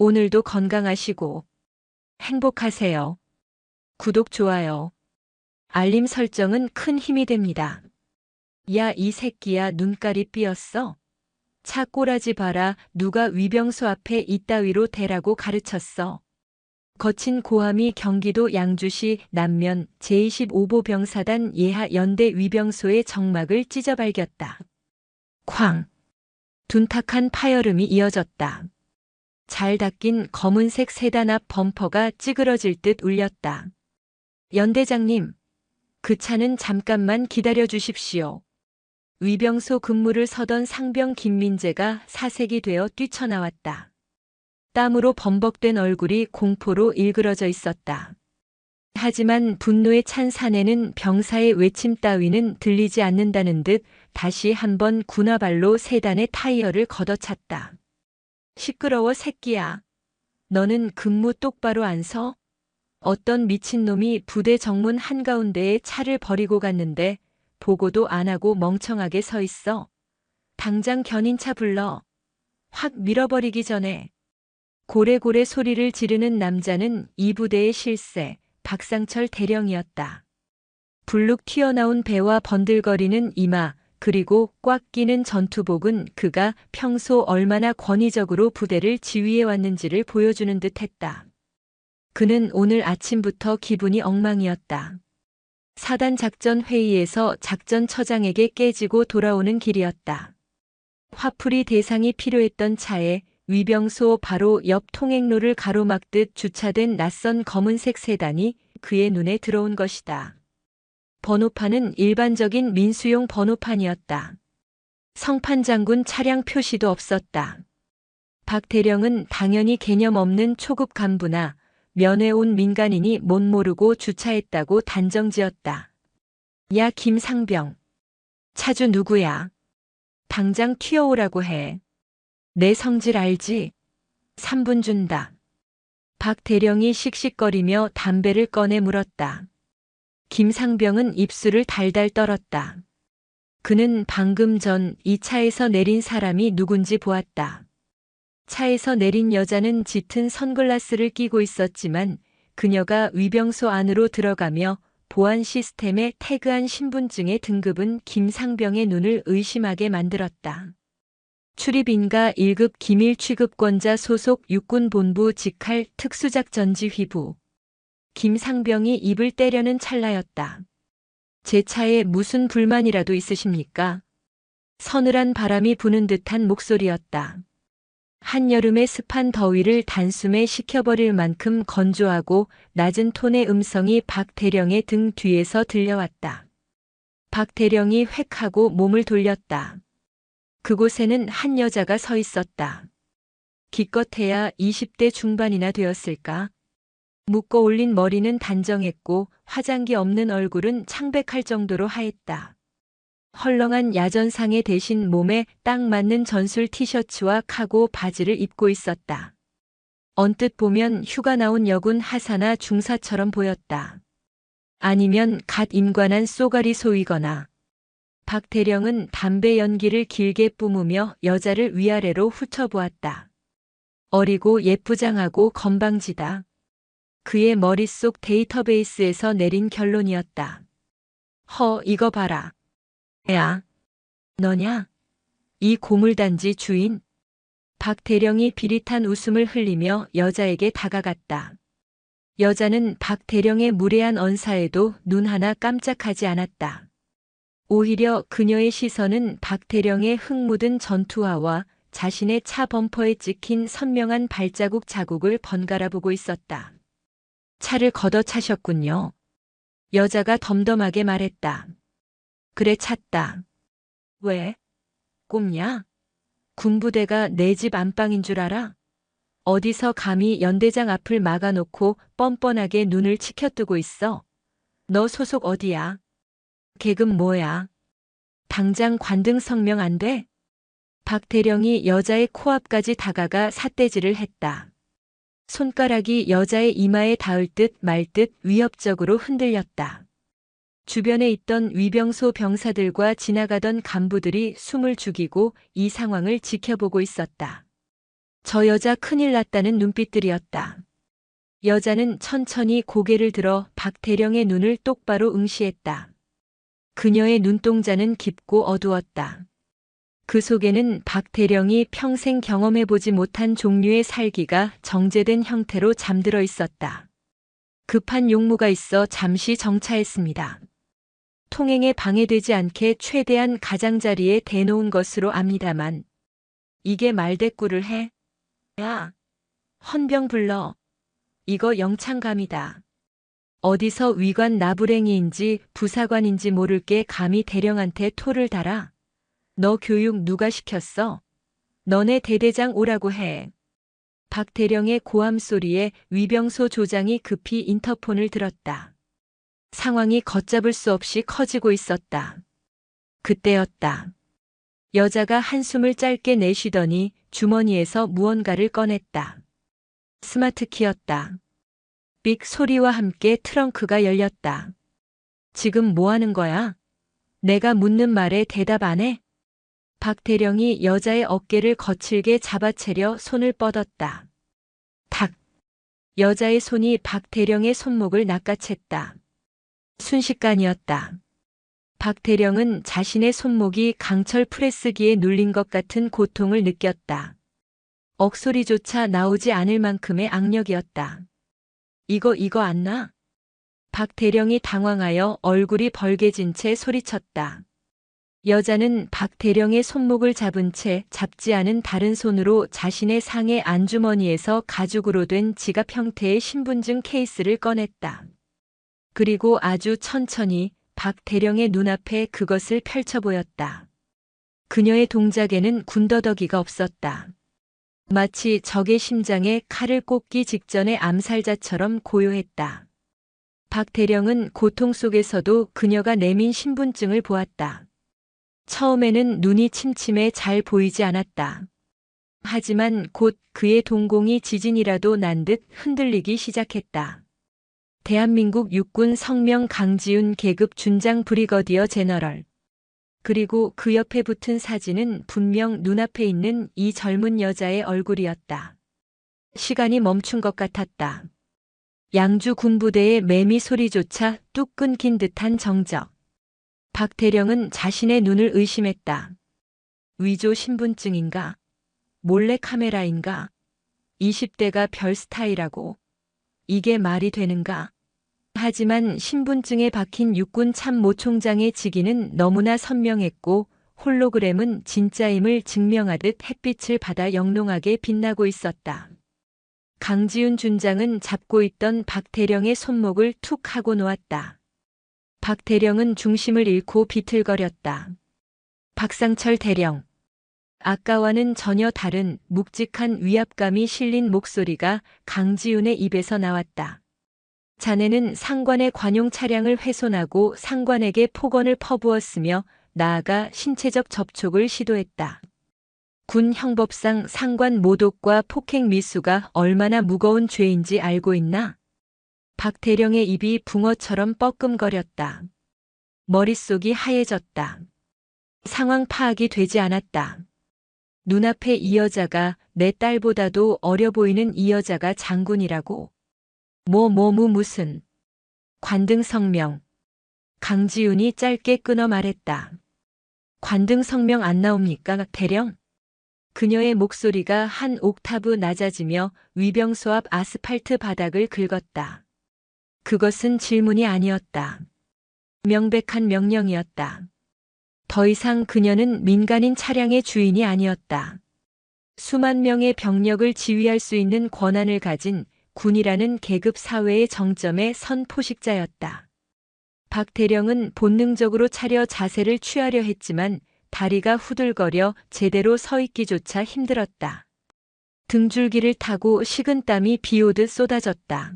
오늘도 건강하시고 행복하세요. 구독, 좋아요, 알림 설정은 큰 힘이 됩니다. 야, 이 새끼야, 눈깔이 삐었어? 차 꼬라지 봐라. 누가 위병소 앞에 이따위로 대라고 가르쳤어. 거친 고함이 경기도 양주시 남면 제25보 병사단 예하 연대 위병소의 정막을 찢어발겼다. 쾅! 둔탁한 파열음이 이어졌다. 잘 닦인 검은색 세단 앞 범퍼가 찌그러질 듯 울렸다. 연대장님, 그 차는 잠깐만 기다려 주십시오. 위병소 근무를 서던 상병 김민재가 사색이 되어 뛰쳐나왔다. 땀으로 범벅된 얼굴이 공포로 일그러져 있었다. 하지만 분노에 찬 사내는 병사의 외침 따위는 들리지 않는다는 듯 다시 한번 군화발로 세단의 타이어를 걷어찼다. 시끄러워, 새끼야. 너는 근무 똑바로 안 서? 어떤 미친놈이 부대 정문 한가운데에 차를 버리고 갔는데 보고도 안 하고 멍청하게 서 있어. 당장 견인차 불러. 확 밀어버리기 전에. 고래고래 소리를 지르는 남자는 이 부대의 실세 박상철 대령이었다. 불룩 튀어나온 배와 번들거리는 이마, 그리고 꽉 끼는 전투복은 그가 평소 얼마나 권위적으로 부대를 지휘해 왔는지를 보여주는 듯했다. 그는 오늘 아침부터 기분이 엉망이었다. 사단 작전 회의에서 작전처장에게 깨지고 돌아오는 길이었다. 화풀이 대상이 필요했던 차에 위병소 바로 옆 통행로를 가로막듯 주차된 낯선 검은색 세단이 그의 눈에 들어온 것이다. 번호판은 일반적인 민수용 번호판이었다. 성판 장군 차량 표시도 없었다. 박 대령은 당연히 개념 없는 초급 간부나 면회 온 민간인이 못 모르고 주차했다고 단정지었다. 야, 김상병. 차주 누구야? 당장 튀어오라고 해. 내 성질 알지? 3분 준다. 박 대령이 씩씩거리며 담배를 꺼내 물었다. 김상병은 입술을 달달 떨었다. 그는 방금 전 이 차에서 내린 사람이 누군지 보았다. 차에서 내린 여자는 짙은 선글라스를 끼고 있었지만 그녀가 위병소 안으로 들어가며 보안 시스템에 태그한 신분증의 등급은 김상병의 눈을 의심하게 만들었다. 출입인가 1급 기밀 취급권자 소속 육군본부 직할 특수작전지휘부. 김상병이 입을 떼려는 찰나였다. 제 차에 무슨 불만이라도 있으십니까? 서늘한 바람이 부는 듯한 목소리였다. 한여름의 습한 더위를 단숨에 식혀버릴 만큼 건조하고 낮은 톤의 음성이 박 대령의 등 뒤에서 들려왔다. 박 대령이 획 하고 몸을 돌렸다. 그곳에는 한 여자가 서 있었다. 기껏해야 20대 중반이나 되었을까? 묶어 올린 머리는 단정했고 화장기 없는 얼굴은 창백할 정도로 하했다. 헐렁한 야전상에 대신 몸에 딱 맞는 전술 티셔츠와 카고 바지를 입고 있었다. 언뜻 보면 휴가 나온 여군 하사나 중사처럼 보였다. 아니면 갓 임관한 쏘가리 소이거나. 박 대령은 담배 연기를 길게 뿜으며 여자를 위아래로 훑어보았다. 어리고 예쁘장하고 건방지다. 그의 머릿속 데이터베이스에서 내린 결론이었다. 이거 봐라. 야, 너냐? 이 고물단지 주인? 박 대령이 비릿한 웃음을 흘리며 여자에게 다가갔다. 여자는 박 대령의 무례한 언사에도 눈 하나 깜짝하지 않았다. 오히려 그녀의 시선은 박 대령의 흙 묻은 전투화와 자신의 차 범퍼에 찍힌 선명한 발자국 자국을 번갈아 보고 있었다. 차를 걷어차셨군요. 여자가 덤덤하게 말했다. 그래, 찼다. 왜? 꼽냐? 군부대가 내 집 안방인 줄 알아? 어디서 감히 연대장 앞을 막아놓고 뻔뻔하게 눈을 치켜뜨고 있어? 너 소속 어디야? 계급 뭐야? 당장 관등 성명 안 돼? 박 대령이 여자의 코앞까지 다가가 삿대질을 했다. 손가락이 여자의 이마에 닿을 듯 말 듯 위협적으로 흔들렸다. 주변에 있던 위병소 병사들과 지나가던 간부들이 숨을 죽이고 이 상황을 지켜보고 있었다. 저 여자 큰일 났다는 눈빛들이었다. 여자는 천천히 고개를 들어 박대령의 눈을 똑바로 응시했다. 그녀의 눈동자는 깊고 어두웠다. 그 속에는 박대령이 평생 경험해보지 못한 종류의 살기가 정제된 형태로 잠들어 있었다. 급한 용무가 있어 잠시 정차했습니다. 통행에 방해되지 않게 최대한 가장자리에 대놓은 것으로 압니다만 이게 말대꾸를 해? 야, 헌병 불러. 이거 영창감이다. 어디서 위관 나부랭이인지 부사관인지 모를 게 감히 대령한테 토를 달아? 너 교육 누가 시켰어? 너네 대대장 오라고 해. 박 대령의 고함 소리에 위병소 조장이 급히 인터폰을 들었다. 상황이 걷잡을 수 없이 커지고 있었다. 그때였다. 여자가 한숨을 짧게 내쉬더니 주머니에서 무언가를 꺼냈다. 스마트키였다. 삑 소리와 함께 트렁크가 열렸다. 지금 뭐 하는 거야? 내가 묻는 말에 대답 안 해? 박 대령이 여자의 어깨를 거칠게 잡아채려 손을 뻗었다. 탁! 여자의 손이 박 대령의 손목을 낚아챘다. 순식간이었다. 박 대령은 자신의 손목이 강철 프레스기에 눌린 것 같은 고통을 느꼈다. 억소리조차 나오지 않을 만큼의 악력이었다. 이거 안 나? 박 대령이 당황하여 얼굴이 벌개진 채 소리쳤다. 여자는 박 대령의 손목을 잡은 채 잡지 않은 다른 손으로 자신의 상의 안주머니에서 가죽으로 된 지갑 형태의 신분증 케이스를 꺼냈다. 그리고 아주 천천히 박 대령의 눈앞에 그것을 펼쳐 보였다. 그녀의 동작에는 군더더기가 없었다. 마치 적의 심장에 칼을 꽂기 직전의 암살자처럼 고요했다. 박 대령은 고통 속에서도 그녀가 내민 신분증을 보았다. 처음에는 눈이 침침해 잘 보이지 않았다. 하지만 곧 그의 동공이 지진이라도 난 듯 흔들리기 시작했다. 대한민국 육군 성명 강지훈 계급 준장 브리거디어 제너럴. 그리고 그 옆에 붙은 사진은 분명 눈앞에 있는 이 젊은 여자의 얼굴이었다. 시간이 멈춘 것 같았다. 양주 군부대의 매미 소리조차 뚝 끊긴 듯한 정적. 박 대령은 자신의 눈을 의심했다. 위조 신분증인가? 몰래 카메라인가? 20대가 별 스타일하고. 이게 말이 되는가? 하지만 신분증에 박힌 육군 참모 총장의 직위는 너무나 선명했고 홀로그램은 진짜임을 증명하듯 햇빛을 받아 영롱하게 빛나고 있었다. 강지훈 준장은 잡고 있던 박 대령의 손목을 툭 하고 놓았다. 박 대령은 중심을 잃고 비틀거렸다. 박상철 대령. 아까와는 전혀 다른 묵직한 위압감이 실린 목소리가 강지훈의 입에서 나왔다. 자네는 상관의 관용 차량을 훼손하고 상관에게 폭언을 퍼부었으며 나아가 신체적 접촉을 시도했다. 군 형법상 상관 모독과 폭행 미수가 얼마나 무거운 죄인지 알고 있나? 박 대령의 입이 붕어처럼 뻐끔거렸다. 머릿속이 하얘졌다. 상황 파악이 되지 않았다. 눈앞에 이 여자가 내 딸보다도 어려 보이는 이 여자가 장군이라고. 무슨. 관등 성명. 강지훈이 짧게 끊어 말했다. 관등 성명 안 나옵니까, 대령? 그녀의 목소리가 한 옥타브 낮아지며 위병소 앞 아스팔트 바닥을 긁었다. 그것은 질문이 아니었다. 명백한 명령이었다. 더 이상 그녀는 민간인 차량의 주인이 아니었다. 수만 명의 병력을 지휘할 수 있는 권한을 가진 군이라는 계급 사회의 정점에 선 포식자였다. 박 대령은 본능적으로 차려 자세를 취하려 했지만 다리가 후들거려 제대로 서 있기조차 힘들었다. 등줄기를 타고 식은땀이 비오듯 쏟아졌다.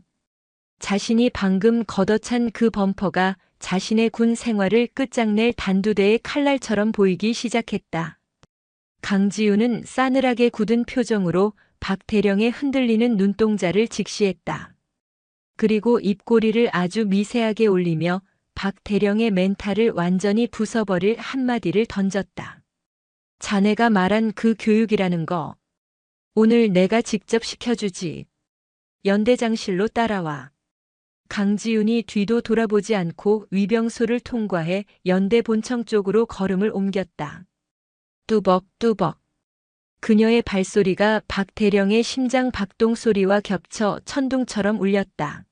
자신이 방금 걷어찬 그 범퍼가 자신의 군 생활을 끝장낼 단두대의 칼날처럼 보이기 시작했다. 강지훈은 싸늘하게 굳은 표정으로 박 대령의 흔들리는 눈동자를 직시했다. 그리고 입꼬리를 아주 미세하게 올리며 박 대령의 멘탈을 완전히 부숴버릴 한마디를 던졌다. 자네가 말한 그 교육이라는 거. 오늘 내가 직접 시켜주지. 연대장실로 따라와. 강지훈이 뒤도 돌아보지 않고 위병소를 통과해 연대 본청 쪽으로 걸음을 옮겼다. 뚜벅뚜벅. 그녀의 발소리가 박대령의 심장 박동 소리와 겹쳐 천둥처럼 울렸다.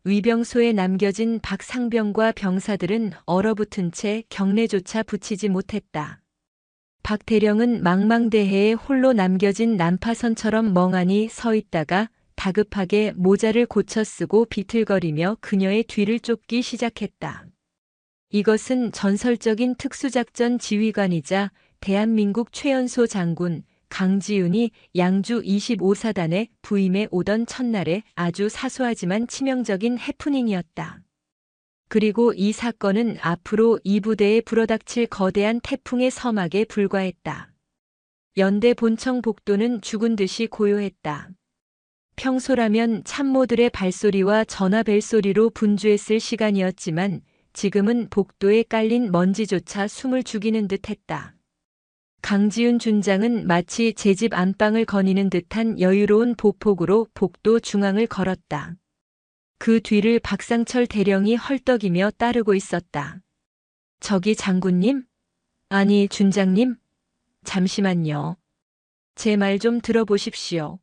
위병소에 남겨진 박상병과 병사들은 얼어붙은 채 경례조차 붙이지 못했다. 박대령은 망망대해에 홀로 남겨진 난파선처럼 멍하니 서 있다가 다급하게 모자를 고쳐 쓰고 비틀거리며 그녀의 뒤를 쫓기 시작했다. 이것은 전설적인 특수작전 지휘관이자 대한민국 최연소 장군 강지훈이 양주 25사단에 부임해 오던 첫날에 아주 사소하지만 치명적인 해프닝이었다. 그리고 이 사건은 앞으로 이 부대에 불어닥칠 거대한 태풍의 서막에 불과했다. 연대 본청 복도는 죽은 듯이 고요했다. 평소라면 참모들의 발소리와 전화 벨소리로 분주했을 시간이었지만 지금은 복도에 깔린 먼지조차 숨을 죽이는 듯했다. 강지훈 준장은 마치 제 집 안방을 거니는 듯한 여유로운 보폭으로 복도 중앙을 걸었다. 그 뒤를 박상철 대령이 헐떡이며 따르고 있었다. 저기 장군님? 아니 준장님? 잠시만요. 제 말 좀 들어보십시오.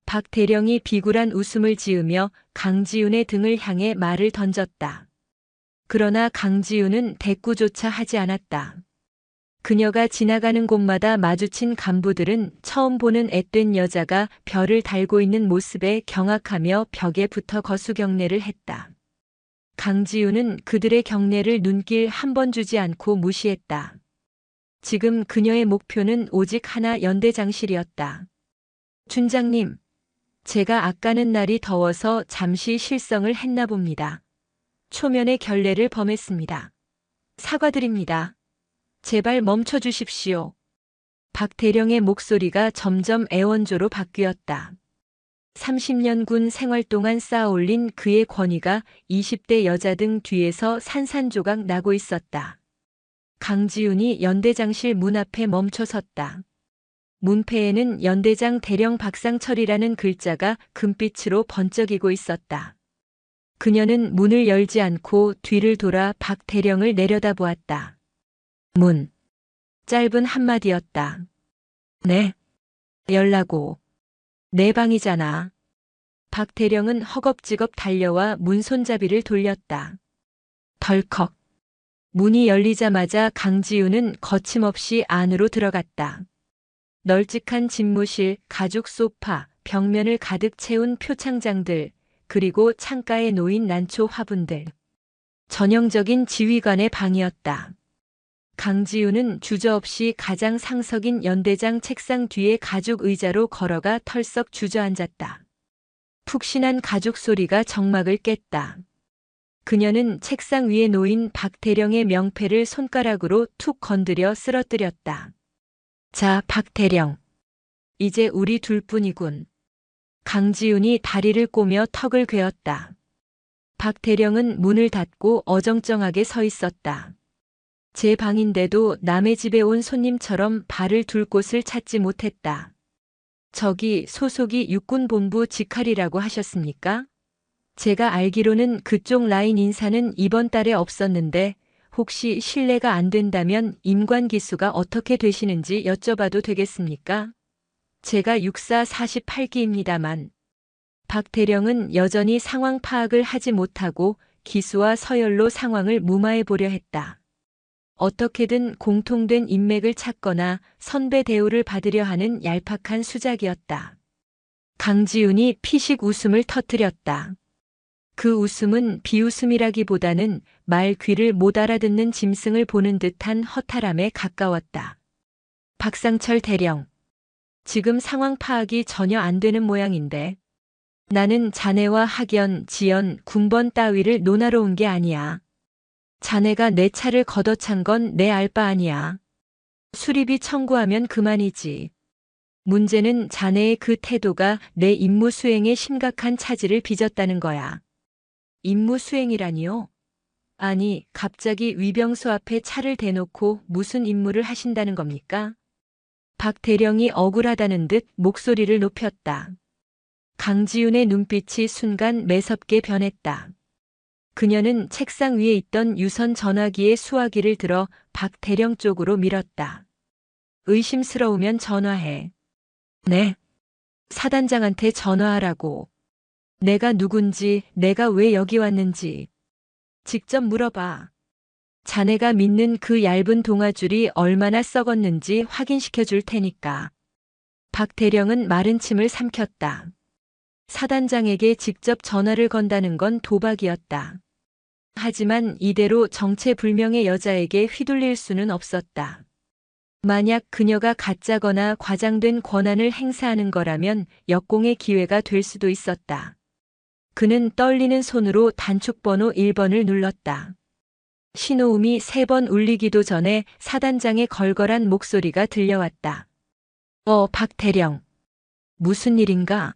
박 대령이 비굴한 웃음을 지으며 강지훈의 등을 향해 말을 던졌다. 그러나 강지훈은 대꾸조차 하지 않았다. 그녀가 지나가는 곳마다 마주친 간부들은 처음 보는 앳된 여자가 별을 달고 있는 모습에 경악하며 벽에 붙어 거수 경례를 했다. 강지훈은 그들의 경례를 눈길 한 번 주지 않고 무시했다. 지금 그녀의 목표는 오직 하나 연대장실이었다. 준장님, 제가 아까는 날이 더워서 잠시 실성을 했나 봅니다. 초면의 결례를 범했습니다. 사과드립니다. 제발 멈춰 주십시오. 박 대령의 목소리가 점점 애원조로 바뀌었다. 30년 군 생활 동안 쌓아올린 그의 권위가 20대 여자 등 뒤에서 산산조각 나고 있었다. 강지훈이 연대장실 문 앞에 멈춰 섰다. 문패에는 연대장 대령 박상철이라는 글자가 금빛으로 번쩍이고 있었다. 그녀는 문을 열지 않고 뒤를 돌아 박 대령을 내려다보았다. 문. 짧은 한마디였다. 네. 열라고. 내 방이잖아. 박 대령은 허겁지겁 달려와 문 손잡이를 돌렸다. 덜컥. 문이 열리자마자 강지훈은 거침없이 안으로 들어갔다. 널찍한 집무실, 가죽 소파, 벽면을 가득 채운 표창장들, 그리고 창가에 놓인 난초 화분들. 전형적인 지휘관의 방이었다. 강지훈은 주저없이 가장 상석인 연대장 책상 뒤에 가죽 의자로 걸어가 털썩 주저앉았다. 푹신한 가죽 소리가 정막을 깼다. 그녀는 책상 위에 놓인 박 대령의 명패를 손가락으로 툭 건드려 쓰러뜨렸다. 자, 박 대령. 이제 우리 둘뿐이군. 강지훈이 다리를 꼬며 턱을 괴었다. 박 대령은 문을 닫고 어정쩡하게 서 있었다. 제 방인데도 남의 집에 온 손님처럼 발을 둘 곳을 찾지 못했다. 저기 소속이 육군본부 직할이라고 하셨습니까? 제가 알기로는 그쪽 라인 인사는 이번 달에 없었는데 혹시 실례가 안 된다면 임관 기수가 어떻게 되시는지 여쭤봐도 되겠습니까? 제가 육사 48기입니다만. 박 대령은 여전히 상황 파악을 하지 못하고 기수와 서열로 상황을 무마해 보려 했다. 어떻게든 공통된 인맥을 찾거나 선배 대우를 받으려 하는 얄팍한 수작이었다. 강지훈이 피식 웃음을 터뜨렸다. 그 웃음은 비웃음이라기보다는 말 귀를 못 알아듣는 짐승을 보는 듯한 허탈함에 가까웠다. 박상철 대령. 지금 상황 파악이 전혀 안 되는 모양인데. 나는 자네와 학연, 지연, 군번 따위를 논하러 온 게 아니야. 자네가 내 차를 걷어찬 건 내 알 바 아니야. 수리비 청구하면 그만이지. 문제는 자네의 그 태도가 내 임무 수행에 심각한 차질을 빚었다는 거야. 임무 수행이라니요? 아니, 갑자기 위병소 앞에 차를 대놓고 무슨 임무를 하신다는 겁니까? 박 대령이 억울하다는 듯 목소리를 높였다. 강지윤의 눈빛이 순간 매섭게 변했다. 그녀는 책상 위에 있던 유선 전화기의 수화기를 들어 박 대령 쪽으로 밀었다. 의심스러우면 전화해. 네. 사단장한테 전화하라고. 내가 누군지, 내가 왜 여기 왔는지 직접 물어봐. 자네가 믿는 그 얇은 동아줄이 얼마나 썩었는지 확인시켜 줄 테니까. 박 대령은 마른 침을 삼켰다. 사단장에게 직접 전화를 건다는 건 도박이었다. 하지만 이대로 정체불명의 여자에게 휘둘릴 수는 없었다. 만약 그녀가 가짜거나 과장된 권한을 행사하는 거라면 역공의 기회가 될 수도 있었다. 그는 떨리는 손으로 단축번호 1번을 눌렀다. 신호음이 3번 울리기도 전에 사단장의 걸걸한 목소리가 들려왔다. 박 대령. 무슨 일인가?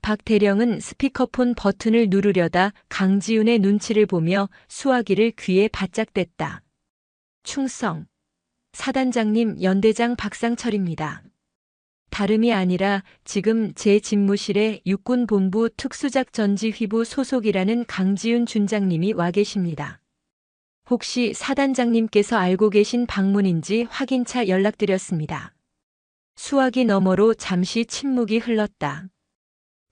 박 대령은 스피커폰 버튼을 누르려다 강지윤의 눈치를 보며 수화기를 귀에 바짝 댔다. 충성. 사단장님, 연대장 박상철입니다. 다름이 아니라 지금 제 집무실에 육군본부 특수작전지휘부 소속이라는 강지윤 준장님이 와 계십니다. 혹시 사단장님께서 알고 계신 방문인지 확인차 연락드렸습니다. 수화기 너머로 잠시 침묵이 흘렀다.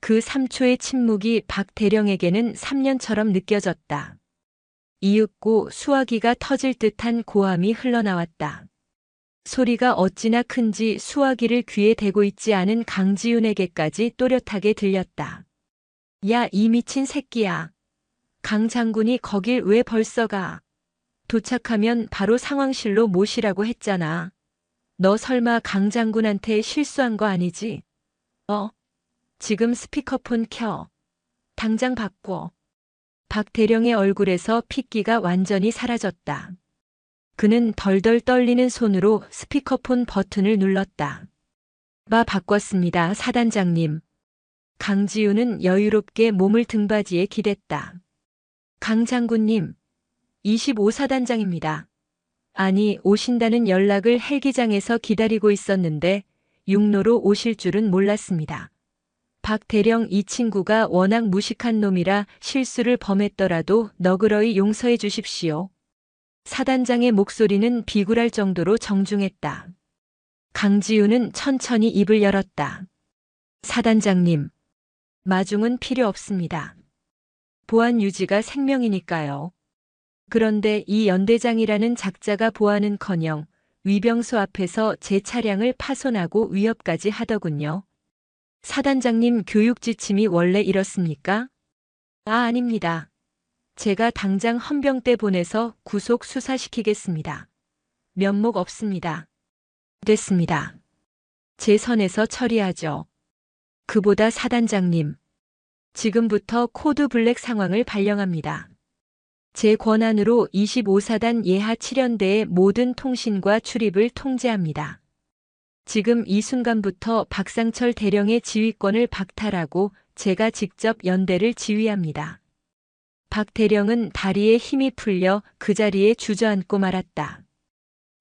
그 3초의 침묵이 박 대령에게는 3년처럼 느껴졌다. 이윽고 수화기가 터질 듯한 고함이 흘러나왔다. 소리가 어찌나 큰지 수화기를 귀에 대고 있지 않은 강지윤에게까지 또렷하게 들렸다. 야, 이 미친 새끼야. 강 장군이 거길 왜 벌써 가? 도착하면 바로 상황실로 모시라고 했잖아. 너 설마 강 장군한테 실수한 거 아니지? 지금 스피커폰 켜. 당장 바꿔. 박 대령의 얼굴에서 핏기가 완전히 사라졌다. 그는 덜덜 떨리는 손으로 스피커폰 버튼을 눌렀다. 바꿨습니다, 사단장님. 강지윤은 여유롭게 몸을 등받이에 기댔다. 강 장군님, 25사단장입니다. 아니, 오신다는 연락을 헬기장에서 기다리고 있었는데 육로로 오실 줄은 몰랐습니다. 박 대령, 이 친구가 워낙 무식한 놈이라 실수를 범했더라도 너그러이 용서해 주십시오. 사단장의 목소리는 비굴할 정도로 정중했다. 강지윤은 천천히 입을 열었다. 사단장님, 마중은 필요 없습니다. 보안 유지가 생명이니까요. 그런데 이 연대장이라는 작자가 보안은커녕 위병소 앞에서 제 차량을 파손하고 위협까지 하더군요. 사단장님, 교육 지침이 원래 이렇습니까? 아닙니다. 제가 당장 헌병대 보내서 구속 수사시키겠습니다. 면목 없습니다. 됐습니다. 제 선에서 처리하죠. 그보다 사단장님, 지금부터 코드 블랙 상황을 발령합니다. 제 권한으로 25사단 예하 7연대의 모든 통신과 출입을 통제합니다. 지금 이 순간부터 박상철 대령의 지휘권을 박탈하고 제가 직접 연대를 지휘합니다. 박 대령은 다리에 힘이 풀려 그 자리에 주저앉고 말았다.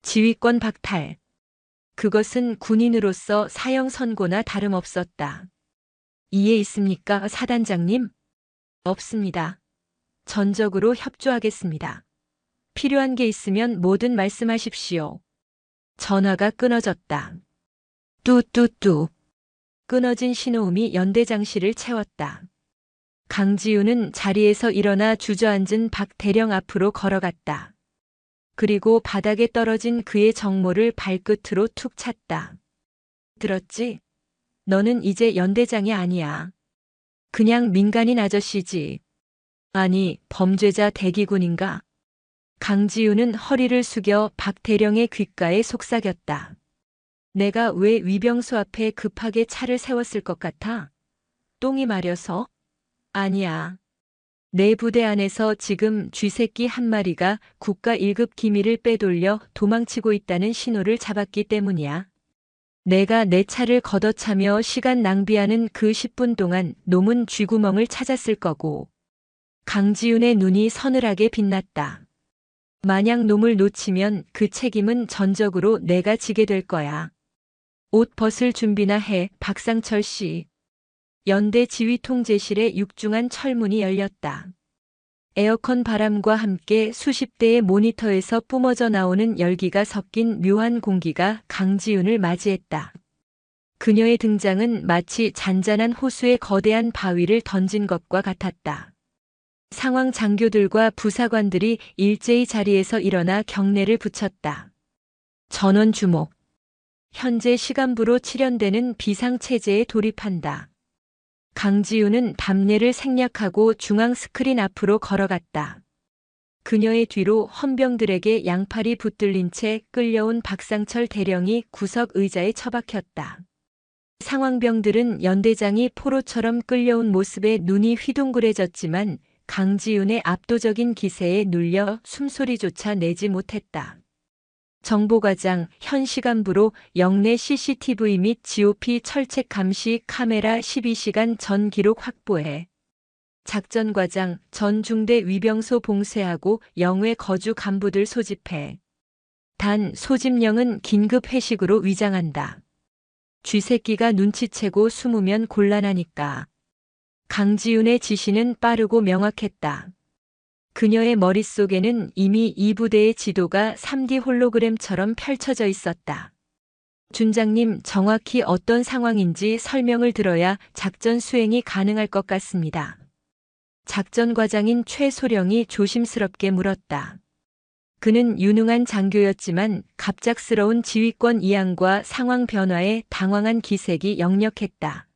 지휘권 박탈. 그것은 군인으로서 사형 선고나 다름없었다. 이해 있습니까, 사단장님? 없습니다. 전적으로 협조하겠습니다. 필요한 게 있으면 뭐든 말씀하십시오. 전화가 끊어졌다. 뚜뚜뚜. 끊어진 신호음이 연대장실을 채웠다. 강지윤은 자리에서 일어나 주저앉은 박 대령 앞으로 걸어갔다. 그리고 바닥에 떨어진 그의 정모를 발끝으로 툭 찼다. 들었지? 너는 이제 연대장이 아니야. 그냥 민간인 아저씨지. 아니, 범죄자 대기군인가? 강지윤은 허리를 숙여 박 대령의 귓가에 속삭였다. 내가 왜 위병소 앞에 급하게 차를 세웠을 것 같아? 똥이 마려서? 아니야. 내 부대 안에서 지금 쥐새끼 한 마리가 국가 1급 기밀을 빼돌려 도망치고 있다는 신호를 잡았기 때문이야. 내가 내 차를 걷어차며 시간 낭비하는 그 10분 동안 놈은 쥐구멍을 찾았을 거고. 강지윤의 눈이 서늘하게 빛났다. 만약 놈을 놓치면 그 책임은 전적으로 내가 지게 될 거야. 옷 벗을 준비나 해, 박상철 씨. 연대 지휘통제실에 육중한 철문이 열렸다. 에어컨 바람과 함께 수십 대의 모니터에서 뿜어져 나오는 열기가 섞인 묘한 공기가 강지윤을 맞이했다. 그녀의 등장은 마치 잔잔한 호수에 거대한 바위를 던진 것과 같았다. 상황 장교들과 부사관들이 일제히 자리에서 일어나 경례를 붙였다. 전원 주목. 현재 시간부로 7연대는 비상체제에 돌입한다. 강지윤은 답례를 생략하고 중앙 스크린 앞으로 걸어갔다. 그녀의 뒤로 헌병들에게 양팔이 붙들린 채 끌려온 박상철 대령이 구석 의자에 처박혔다. 상황병들은 연대장이 포로처럼 끌려온 모습에 눈이 휘둥그레졌지만 강지윤의 압도적인 기세에 눌려 숨소리조차 내지 못했다. 정보과장, 현 시간부로 영내 CCTV 및 GOP 철책 감시 카메라 12시간 전 기록 확보해. 작전과장, 전 중대 위병소 봉쇄하고 영외 거주 간부들 소집해. 단, 소집령은 긴급 회식으로 위장한다. 쥐새끼가 눈치채고 숨으면 곤란하니까. 강지윤의 지시는 빠르고 명확했다. 그녀의 머릿속에는 이미 이 부대의 지도가 3D 홀로그램처럼 펼쳐져 있었다. 준장님, 정확히 어떤 상황인지 설명을 들어야 작전 수행이 가능할 것 같습니다. 작전과장인 최소령이 조심스럽게 물었다. 그는 유능한 장교였지만 갑작스러운 지휘권 이양과 상황 변화에 당황한 기색이 역력했다.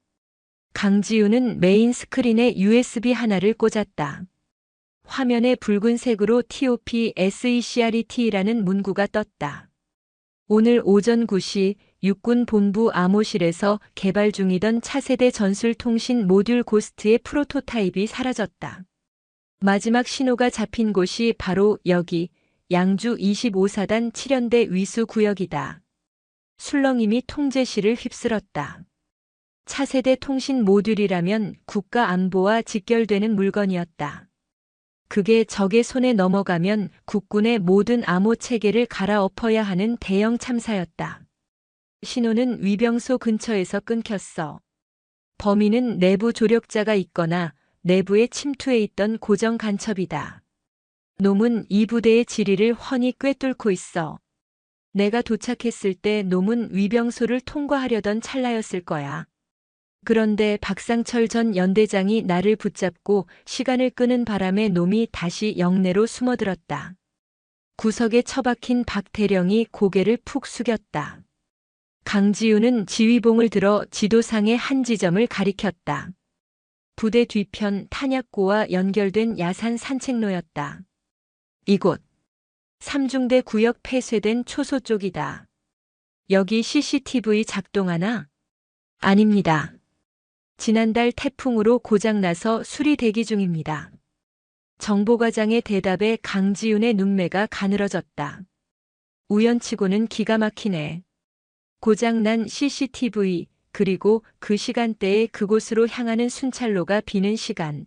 강지윤은 메인 스크린에 USB 하나를 꽂았다. 화면에 붉은색으로 TOP SECRET라는 문구가 떴다. 오늘 오전 9시 육군 본부 암호실에서 개발 중이던 차세대 전술통신 모듈 고스트의 프로토타입이 사라졌다. 마지막 신호가 잡힌 곳이 바로 여기 양주 25사단 7연대 위수 구역이다. 술렁임이 통제실을 휩쓸었다. 차세대 통신 모듈이라면 국가 안보와 직결되는 물건이었다. 그게 적의 손에 넘어가면 국군의 모든 암호 체계를 갈아엎어야 하는 대형 참사였다. 신호는 위병소 근처에서 끊겼어. 범인은 내부 조력자가 있거나 내부에 침투해 있던 고정 간첩이다. 놈은 이 부대의 지리를 훤히 꿰뚫고 있어. 내가 도착했을 때 놈은 위병소를 통과하려던 찰나였을 거야. 그런데 박상철 전 연대장이 나를 붙잡고 시간을 끄는 바람에 놈이 다시 영내로 숨어들었다. 구석에 처박힌 박 대령이 고개를 푹 숙였다. 강지윤은 지휘봉을 들어 지도상의 한 지점을 가리켰다. 부대 뒤편 탄약고와 연결된 야산 산책로였다. 이곳. 3중대 구역 폐쇄된 초소 쪽이다. 여기 CCTV 작동하나? 아닙니다. 지난달 태풍으로 고장나서 수리 대기 중입니다. 정보과장의 대답에 강지윤의 눈매가 가늘어졌다. 우연치고는 기가 막히네. 고장난 CCTV, 그리고 그 시간대에 그곳으로 향하는 순찰로가 비는 시간.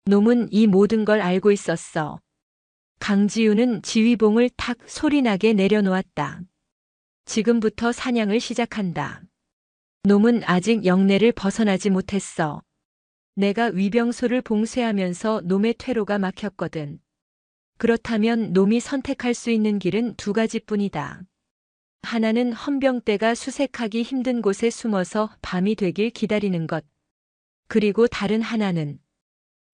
놈은 이 모든 걸 알고 있었어. 강지윤은 지휘봉을 탁 소리나게 내려놓았다. 지금부터 사냥을 시작한다. 놈은 아직 영내를 벗어나지 못했어. 내가 위병소를 봉쇄하면서 놈의 퇴로가 막혔거든. 그렇다면 놈이 선택할 수 있는 길은 두 가지뿐이다. 하나는 헌병대가 수색하기 힘든 곳에 숨어서 밤이 되길 기다리는 것. 그리고 다른 하나는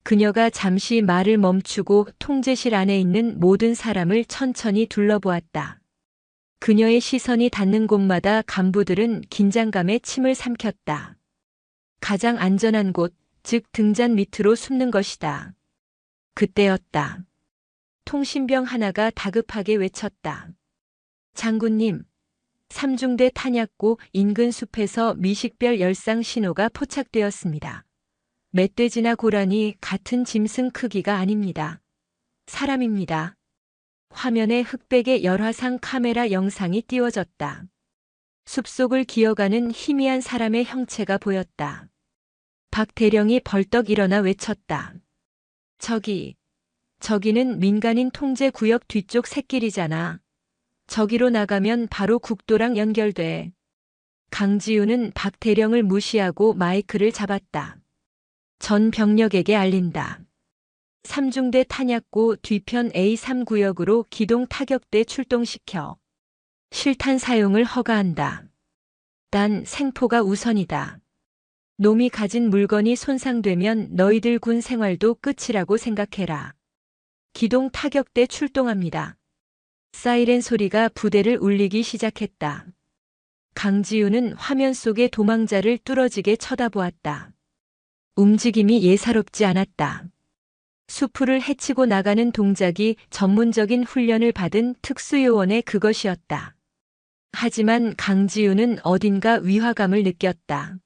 그녀가 잠시 말을 멈추고 통제실 안에 있는 모든 사람을 천천히 둘러보았다. 그녀의 시선이 닿는 곳마다 간부들은 긴장감에 침을 삼켰다. 가장 안전한 곳, 즉 등잔 밑으로 숨는 것이다. 그때였다. 통신병 하나가 다급하게 외쳤다. 장군님, 3중대 탄약고 인근 숲에서 미식별 열상 신호가 포착되었습니다. 멧돼지나 고라니 같은 짐승 크기가 아닙니다. 사람입니다. 화면에 흑백의 열화상 카메라 영상이 띄워졌다. 숲속을 기어가는 희미한 사람의 형체가 보였다. 박 대령이 벌떡 일어나 외쳤다. 저기는 민간인 통제 구역 뒤쪽 샛길이잖아. 저기로 나가면 바로 국도랑 연결돼. 강지우는 박 대령을 무시하고 마이크를 잡았다. 전 병력에게 알린다. 삼중대 탄약고 뒤편 A3 구역으로 기동 타격대 출동시켜 실탄 사용을 허가한다. 단 생포가 우선이다. 놈이 가진 물건이 손상되면 너희들 군 생활도 끝이라고 생각해라. 기동 타격대 출동합니다. 사이렌 소리가 부대를 울리기 시작했다. 강지우는 화면 속의 도망자를 뚫어지게 쳐다보았다. 움직임이 예사롭지 않았다. 수풀을 헤치고 나가는 동작이 전문적인 훈련을 받은 특수요원의 그것이었다. 하지만 강지우는 어딘가 위화감을 느꼈다.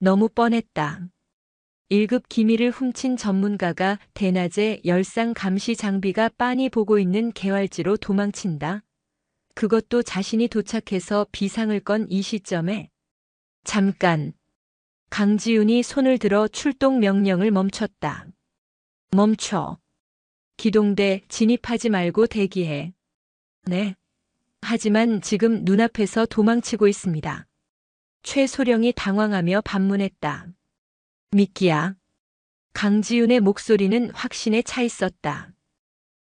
너무 뻔했다. 1급 기밀을 훔친 전문가가 대낮에 열상 감시 장비가 빤히 보고 있는 개활지로 도망친다. 그것도 자신이 도착해서 비상을 건 이 시점에. 잠깐. 강지훈이 손을 들어 출동 명령을 멈췄다. 멈춰. 기동대 진입하지 말고 대기해. 네. 하지만 지금 눈앞에서 도망치고 있습니다. 최소령이 당황하며 반문했다. 미끼야. 강지훈의 목소리는 확신에 차 있었다.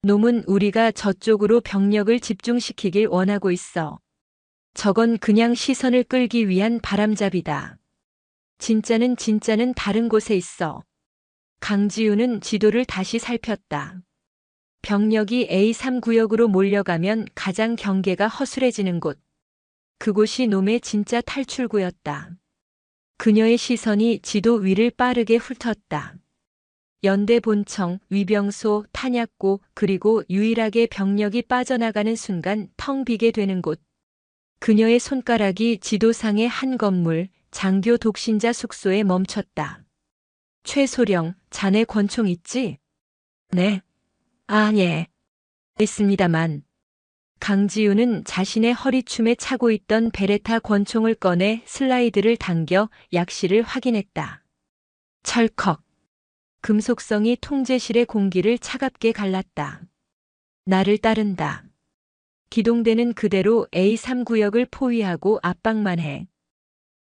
놈은 우리가 저쪽으로 병력을 집중시키길 원하고 있어. 저건 그냥 시선을 끌기 위한 바람잡이다. 진짜는 다른 곳에 있어. 강지훈은 지도를 다시 살폈다. 병력이 A3 구역으로 몰려가면 가장 경계가 허술해지는 곳. 그곳이 놈의 진짜 탈출구였다. 그녀의 시선이 지도 위를 빠르게 훑었다. 연대 본청, 위병소, 탄약고, 그리고 유일하게 병력이 빠져나가는 순간 텅 비게 되는 곳. 그녀의 손가락이 지도상의 한 건물, 장교 독신자 숙소에 멈췄다. 최소령, 자네 권총 있지? 네. 아, 예. 있습니다만. 강지우는 자신의 허리춤에 차고 있던 베레타 권총을 꺼내 슬라이드를 당겨 약실을 확인했다. 철컥. 금속성이 통제실의 공기를 차갑게 갈랐다. 나를 따른다. 기동대는 그대로 A3 구역을 포위하고 압박만 해.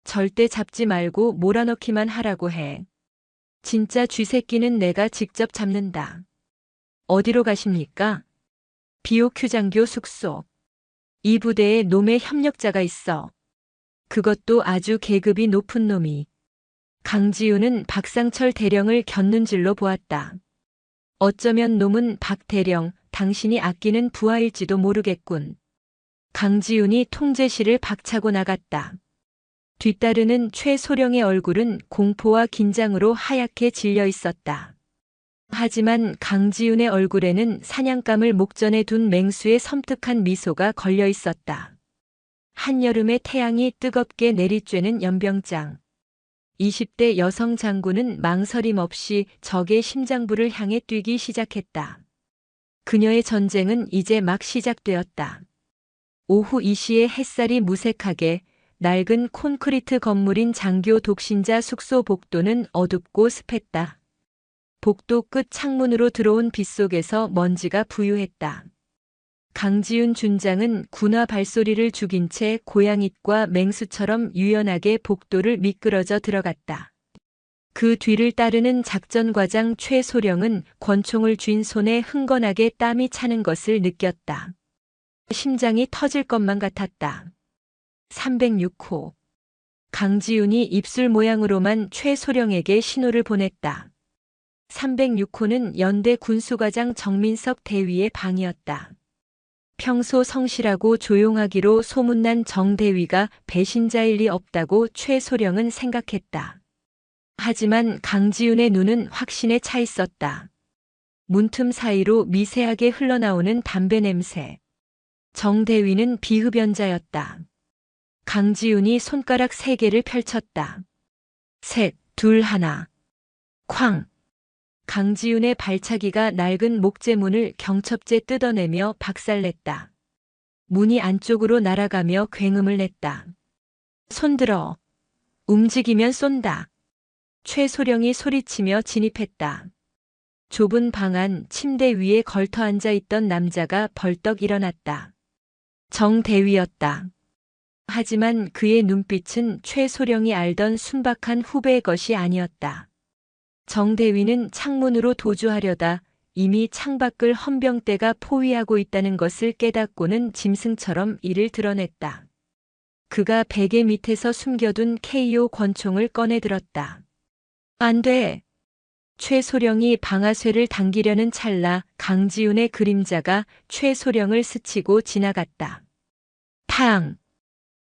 절대 잡지 말고 몰아넣기만 하라고 해. 진짜 쥐새끼는 내가 직접 잡는다. 어디로 가십니까? BOQ 장교 숙소. 이 부대에 놈의 협력자가 있어. 그것도 아주 계급이 높은 놈이. 강지우는 박상철 대령을 곁눈질로 보았다. 어쩌면 놈은 박 대령, 당신이 아끼는 부하일지도 모르겠군. 강지훈이 통제실을 박차고 나갔다. 뒤따르는 최소령의 얼굴은 공포와 긴장으로 하얗게 질려 있었다. 하지만 강지훈의 얼굴에는 사냥감을 목전에 둔 맹수의 섬뜩한 미소가 걸려 있었다. 한여름의 태양이 뜨겁게 내리쬐는 연병장. 20대 여성 장군은 망설임 없이 적의 심장부를 향해 뛰기 시작했다. 그녀의 전쟁은 이제 막 시작되었다. 오후 2시에 햇살이 무색하게 낡은 콘크리트 건물인 장교 독신자 숙소 복도는 어둡고 습했다. 복도 끝 창문으로 들어온 빛 속에서 먼지가 부유했다. 강지훈 준장은 군화 발소리를 죽인 채 고양잇과 맹수처럼 유연하게 복도를 미끄러져 들어갔다. 그 뒤를 따르는 작전과장 최소령은 권총을 쥔 손에 흥건하게 땀이 차는 것을 느꼈다. 심장이 터질 것만 같았다. 306호. 강지훈이 입술 모양으로만 최소령에게 신호를 보냈다. 306호는 연대 군수과장 정민석 대위의 방이었다. 평소 성실하고 조용하기로 소문난 정 대위가 배신자일 리 없다고 최소령은 생각했다. 하지만 강지훈의 눈은 확신에 차 있었다. 문틈 사이로 미세하게 흘러나오는 담배 냄새. 정 대위는 비흡연자였다. 강지훈이 손가락 3개를 펼쳤다. 셋, 둘, 하나. 쾅. 강지훈의 발차기가 낡은 목재문을 경첩제 뜯어내며 박살냈다. 문이 안쪽으로 날아가며 굉음을 냈다. 손들어. 움직이면 쏜다. 최소령이 소리치며 진입했다. 좁은 방 안 침대 위에 걸터 앉아 있던 남자가 벌떡 일어났다. 정 대위였다. 하지만 그의 눈빛은 최소령이 알던 순박한 후배의 것이 아니었다. 정대위는 창문으로 도주하려다 이미 창밖을 헌병대가 포위하고 있다는 것을 깨닫고는 짐승처럼 이를 드러냈다. 그가 베개 밑에서 숨겨둔 KO 권총을 꺼내 들었다. 안 돼. 최소령이 방아쇠를 당기려는 찰나 강지훈의 그림자가 최소령을 스치고 지나갔다. 탕!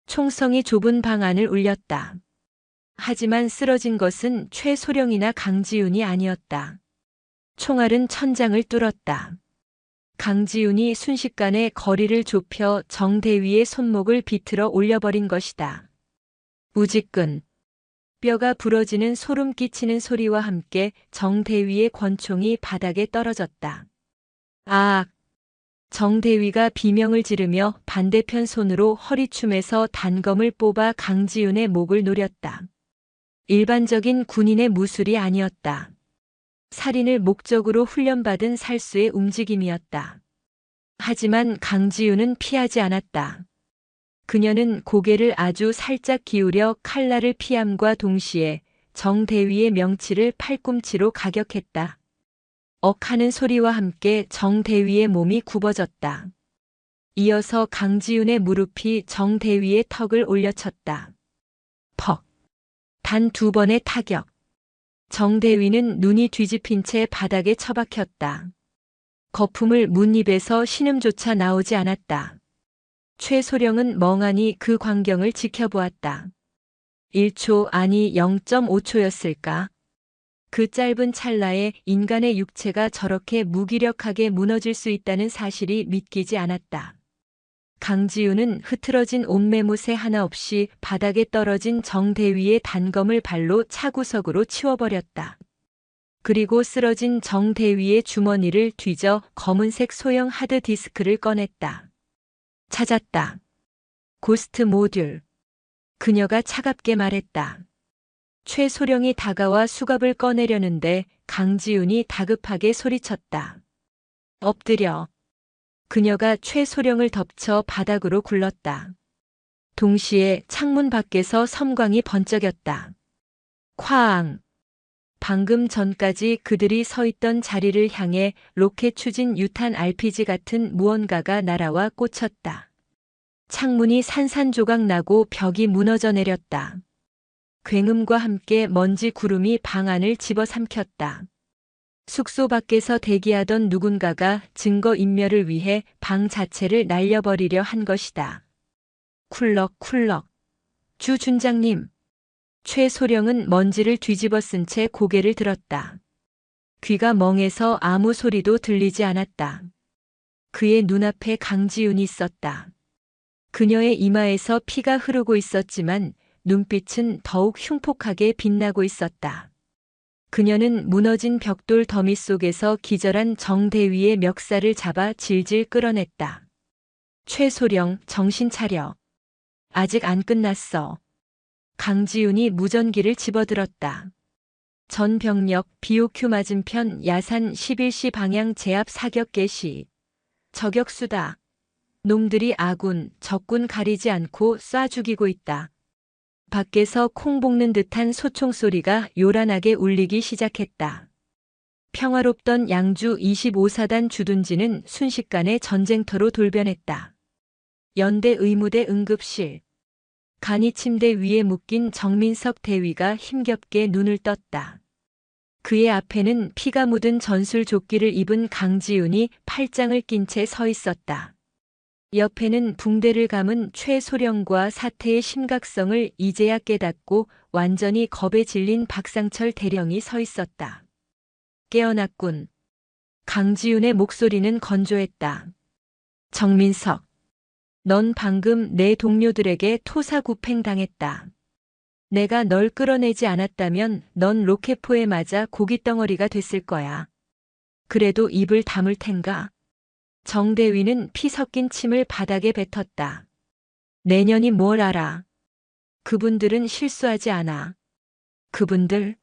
총성이 좁은 방 안을 울렸다. 하지만 쓰러진 것은 최소령이나 강지훈이 아니었다. 총알은 천장을 뚫었다. 강지훈이 순식간에 거리를 좁혀 정대위의 손목을 비틀어 올려버린 것이다. 우지끈. 뼈가 부러지는 소름 끼치는 소리와 함께 정대위의 권총이 바닥에 떨어졌다. 아! 정대위가 비명을 지르며 반대편 손으로 허리춤에서 단검을 뽑아 강지훈의 목을 노렸다. 일반적인 군인의 무술이 아니었다. 살인을 목적으로 훈련받은 살수의 움직임이었다. 하지만 강지훈은 피하지 않았다. 그녀는 고개를 아주 살짝 기울여 칼날을 피함과 동시에 정대위의 명치를 팔꿈치로 가격했다. 억하는 소리와 함께 정대위의 몸이 굽어졌다. 이어서 강지훈의 무릎이 정대위의 턱을 올려쳤다. 퍽! 단 2번의 타격. 정대위는 눈이 뒤집힌 채 바닥에 처박혔다. 거품을 문 입에서 신음조차 나오지 않았다. 최소령은 멍하니 그 광경을 지켜보았다. 1초 아니 0.5초였을까? 그 짧은 찰나에 인간의 육체가 저렇게 무기력하게 무너질 수 있다는 사실이 믿기지 않았다. 강지훈은 흐트러진 옷매무새 하나 없이 바닥에 떨어진 정대위의 단검을 발로 차구석으로 치워버렸다. 그리고 쓰러진 정대위의 주머니를 뒤져 검은색 소형 하드디스크를 꺼냈다. 찾았다. 고스트 모듈. 그녀가 차갑게 말했다. 최소령이 다가와 수갑을 꺼내려는데 강지훈이 다급하게 소리쳤다. 엎드려. 그녀가 최소령을 덮쳐 바닥으로 굴렀다. 동시에 창문 밖에서 섬광이 번쩍였다. 쾅! 방금 전까지 그들이 서 있던 자리를 향해 로켓 추진 유탄 RPG 같은 무언가가 날아와 꽂혔다. 창문이 산산조각 나고 벽이 무너져 내렸다. 굉음과 함께 먼지 구름이 방 안을 집어삼켰다. 숙소 밖에서 대기하던 누군가가 증거인멸을 위해 방 자체를 날려버리려 한 것이다. 쿨럭쿨럭. 주 준장님. 최소령은 먼지를 뒤집어 쓴 채 고개를 들었다. 귀가 멍해서 아무 소리도 들리지 않았다. 그의 눈앞에 강지훈이 있었다. 그녀의 이마에서 피가 흐르고 있었지만 눈빛은 더욱 흉폭하게 빛나고 있었다. 그녀는 무너진 벽돌 더미 속에서 기절한 정대위의 멱살을 잡아 질질 끌어냈다. 최소령, 정신 차려. 아직 안 끝났어. 강지훈이 무전기를 집어들었다. 전 병력 BOQ 맞은편 야산 11시 방향 제압 사격 개시. 저격수다. 놈들이 아군, 적군 가리지 않고 쏴 죽이고 있다. 밖에서 콩 볶는 듯한 소총 소리가 요란하게 울리기 시작했다. 평화롭던 양주 25사단 주둔지는 순식간에 전쟁터로 돌변했다. 연대 의무대 응급실. 간이 침대 위에 묶인 정민석 대위가 힘겹게 눈을 떴다. 그의 앞에는 피가 묻은 전술 조끼를 입은 강지훈이 팔짱을 낀 채 서 있었다. 옆에는 붕대를 감은 최소령과 사태의 심각성을 이제야 깨닫고 완전히 겁에 질린 박상철 대령이 서 있었다. 깨어났군. 강지훈의 목소리는 건조했다. 정민석. 넌 방금 내 동료들에게 토사구팽당했다. 내가 널 끌어내지 않았다면 넌 로켓포에 맞아 고깃덩어리가 됐을 거야. 그래도 입을 다물 텐가? 정대위는 피 섞인 침을 바닥에 뱉었다. 내년이 뭘 알아? 그분들은 실수하지 않아. 그분들?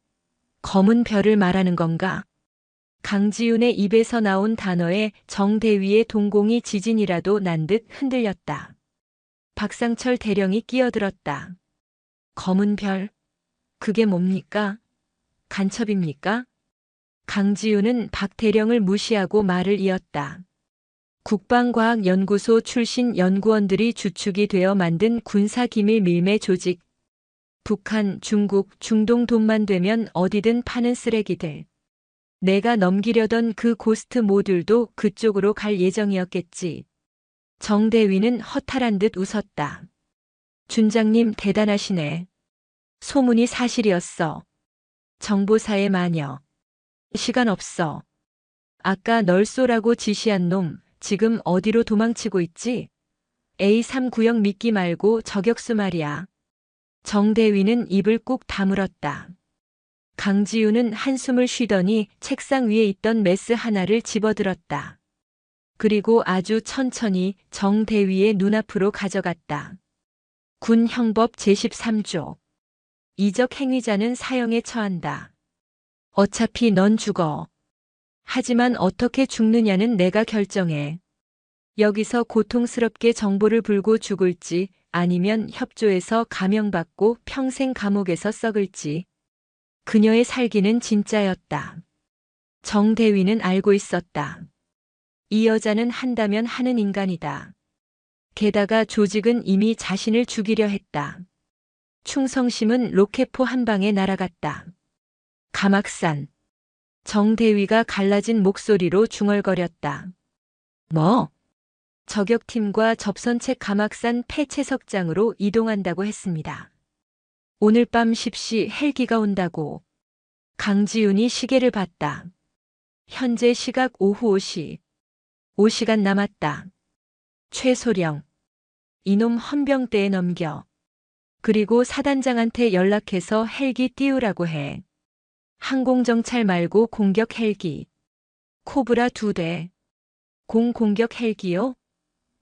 검은 별을 말하는 건가? 강지훈의 입에서 나온 단어에 정대위의 동공이 지진이라도 난 듯 흔들렸다. 박상철 대령이 끼어들었다. 검은 별? 그게 뭡니까? 간첩입니까? 강지우는 박 대령을 무시하고 말을 이었다. 국방과학연구소 출신 연구원들이 주축이 되어 만든 군사기밀 밀매 조직. 북한, 중국, 중동 돈만 되면 어디든 파는 쓰레기들. 내가 넘기려던 그 고스트 모듈도 그쪽으로 갈 예정이었겠지. 정대위는 허탈한 듯 웃었다. 준장님 대단하시네. 소문이 사실이었어. 정보사의 마녀. 시간 없어. 아까 널 쏘라고 지시한 놈 지금 어디로 도망치고 있지? A3 구역 믿기 말고 저격수 말이야. 정대위는 입을 꾹 다물었다. 강지우는 한숨을 쉬더니 책상 위에 있던 메스 하나를 집어들었다. 그리고 아주 천천히 정대위의 눈앞으로 가져갔다. 군형법 제13조. 이적 행위자는 사형에 처한다. 어차피 넌 죽어. 하지만 어떻게 죽느냐는 내가 결정해. 여기서 고통스럽게 정보를 불고 죽을지 아니면 협조해서 감형받고 평생 감옥에서 썩을지. 그녀의 살기는 진짜였다. 정대위는 알고 있었다. 이 여자는 한다면 하는 인간이다. 게다가 조직은 이미 자신을 죽이려 했다. 충성심은 로켓포 한 방에 날아갔다. 가막산. 정대위가 갈라진 목소리로 중얼거렸다. 뭐? 저격팀과 접선체 가막산 폐채석장으로 이동한다고 했습니다. 오늘 밤 10시 헬기가 온다고. 강지훈이 시계를 봤다. 현재 시각 오후 5시. 5시간 남았다. 최소령. 이놈 헌병대에 넘겨. 그리고 사단장한테 연락해서 헬기 띄우라고 해. 항공정찰 말고 공격 헬기. 코브라 2대. 공공격 헬기요?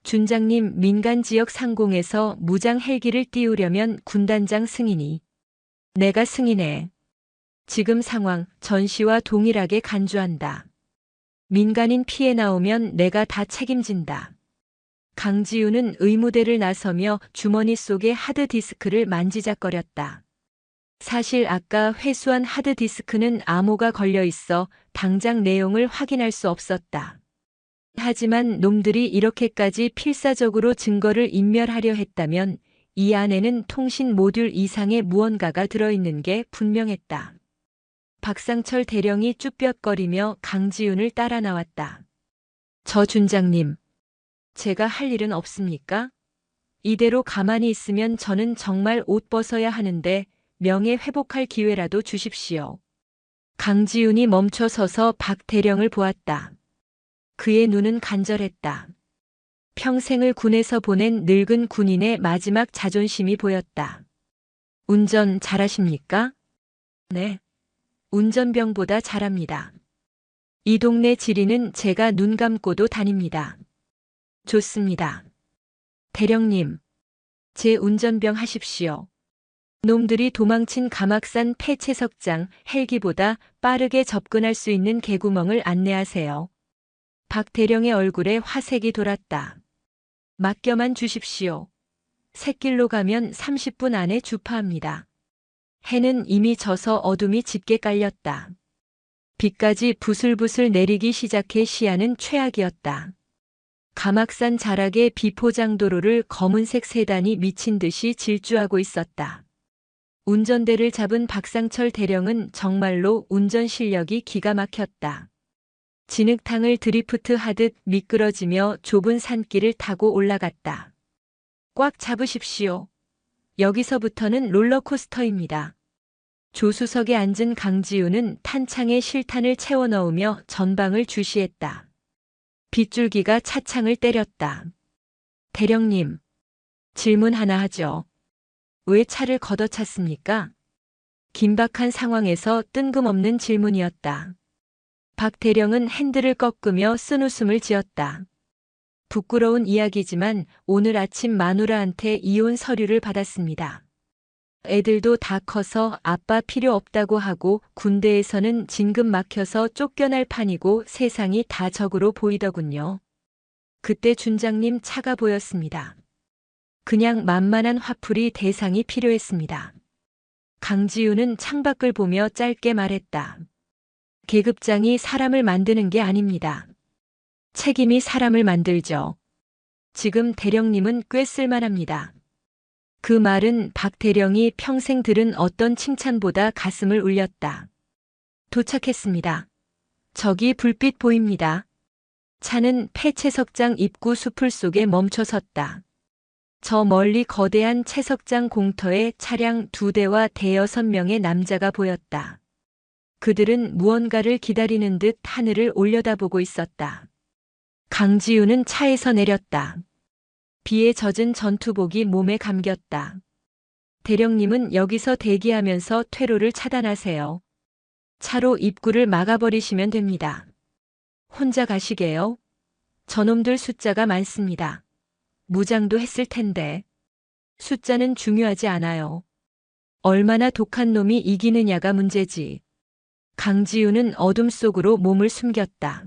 준장님 민간 지역 상공에서 무장 헬기를 띄우려면 군단장 승인이. 내가 승인해. 지금 상황 전시와 동일하게 간주한다. 민간인 피해 나오면 내가 다 책임진다. 강지우는 의무대를 나서며 주머니 속의 하드디스크를 만지작거렸다. 사실 아까 회수한 하드디스크는 암호가 걸려 있어 당장 내용을 확인할 수 없었다. 하지만 놈들이 이렇게까지 필사적으로 증거를 인멸하려 했다면 이 안에는 통신 모듈 이상의 무언가가 들어있는 게 분명했다. 박상철 대령이 쭈뼛거리며 강지훈을 따라 나왔다. 저 준장님, 제가 할 일은 없습니까? 이대로 가만히 있으면 저는 정말 옷 벗어야 하는데 명예 회복할 기회라도 주십시오. 강지훈이 멈춰서서 박 대령을 보았다. 그의 눈은 간절했다. 평생을 군에서 보낸 늙은 군인의 마지막 자존심이 보였다. 운전 잘하십니까? 네. 운전병보다 잘합니다. 이 동네 지리는 제가 눈 감고도 다닙니다. 좋습니다. 대령님, 제 운전병 하십시오. 놈들이 도망친 가막산 폐채석장 헬기보다 빠르게 접근할 수 있는 개구멍을 안내하세요. 박 대령의 얼굴에 화색이 돌았다. 맡겨만 주십시오. 샛길로 가면 30분 안에 주파합니다. 해는 이미 져서 어둠이 짙게 깔렸다. 비까지 부슬부슬 내리기 시작해 시야는 최악이었다. 가막산 자락의 비포장도로를 검은색 세단이 미친 듯이 질주하고 있었다. 운전대를 잡은 박상철 대령은 정말로 운전 실력이 기가 막혔다. 진흙탕을 드리프트 하듯 미끄러지며 좁은 산길을 타고 올라갔다. 꽉 잡으십시오. 여기서부터는 롤러코스터입니다. 조수석에 앉은 강지우는 탄창에 실탄을 채워 넣으며 전방을 주시했다. 빗줄기가 차창을 때렸다. 대령님, 질문 하나 하죠. 왜 차를 걷어찼습니까? 긴박한 상황에서 뜬금없는 질문이었다. 박 대령은 핸들을 꺾으며 쓴웃음을 지었다. 부끄러운 이야기지만 오늘 아침 마누라한테 이혼 서류를 받았습니다. 애들도 다 커서 아빠 필요 없다고 하고 군대에서는 진급 막혀서 쫓겨날 판이고 세상이 다 적으로 보이더군요. 그때 준장님 차가 보였습니다. 그냥 만만한 화풀이 대상이 필요했습니다. 강지우는 창밖을 보며 짧게 말했다. 계급장이 사람을 만드는 게 아닙니다. 책임이 사람을 만들죠. 지금 대령님은 꽤 쓸만합니다. 그 말은 박 대령이 평생 들은 어떤 칭찬보다 가슴을 울렸다. 도착했습니다. 저기 불빛 보입니다. 차는 폐채석장 입구 수풀 속에 멈춰 섰다. 저 멀리 거대한 채석장 공터에 차량 2대와 대여섯 명의 남자가 보였다. 그들은 무언가를 기다리는 듯 하늘을 올려다보고 있었다. 강지우는 차에서 내렸다. 비에 젖은 전투복이 몸에 감겼다. 대령님은 여기서 대기하면서 퇴로를 차단하세요. 차로 입구를 막아버리시면 됩니다. 혼자 가시게요? 저놈들 숫자가 많습니다. 무장도 했을 텐데. 숫자는 중요하지 않아요. 얼마나 독한 놈이 이기느냐가 문제지. 강지우는 어둠 속으로 몸을 숨겼다.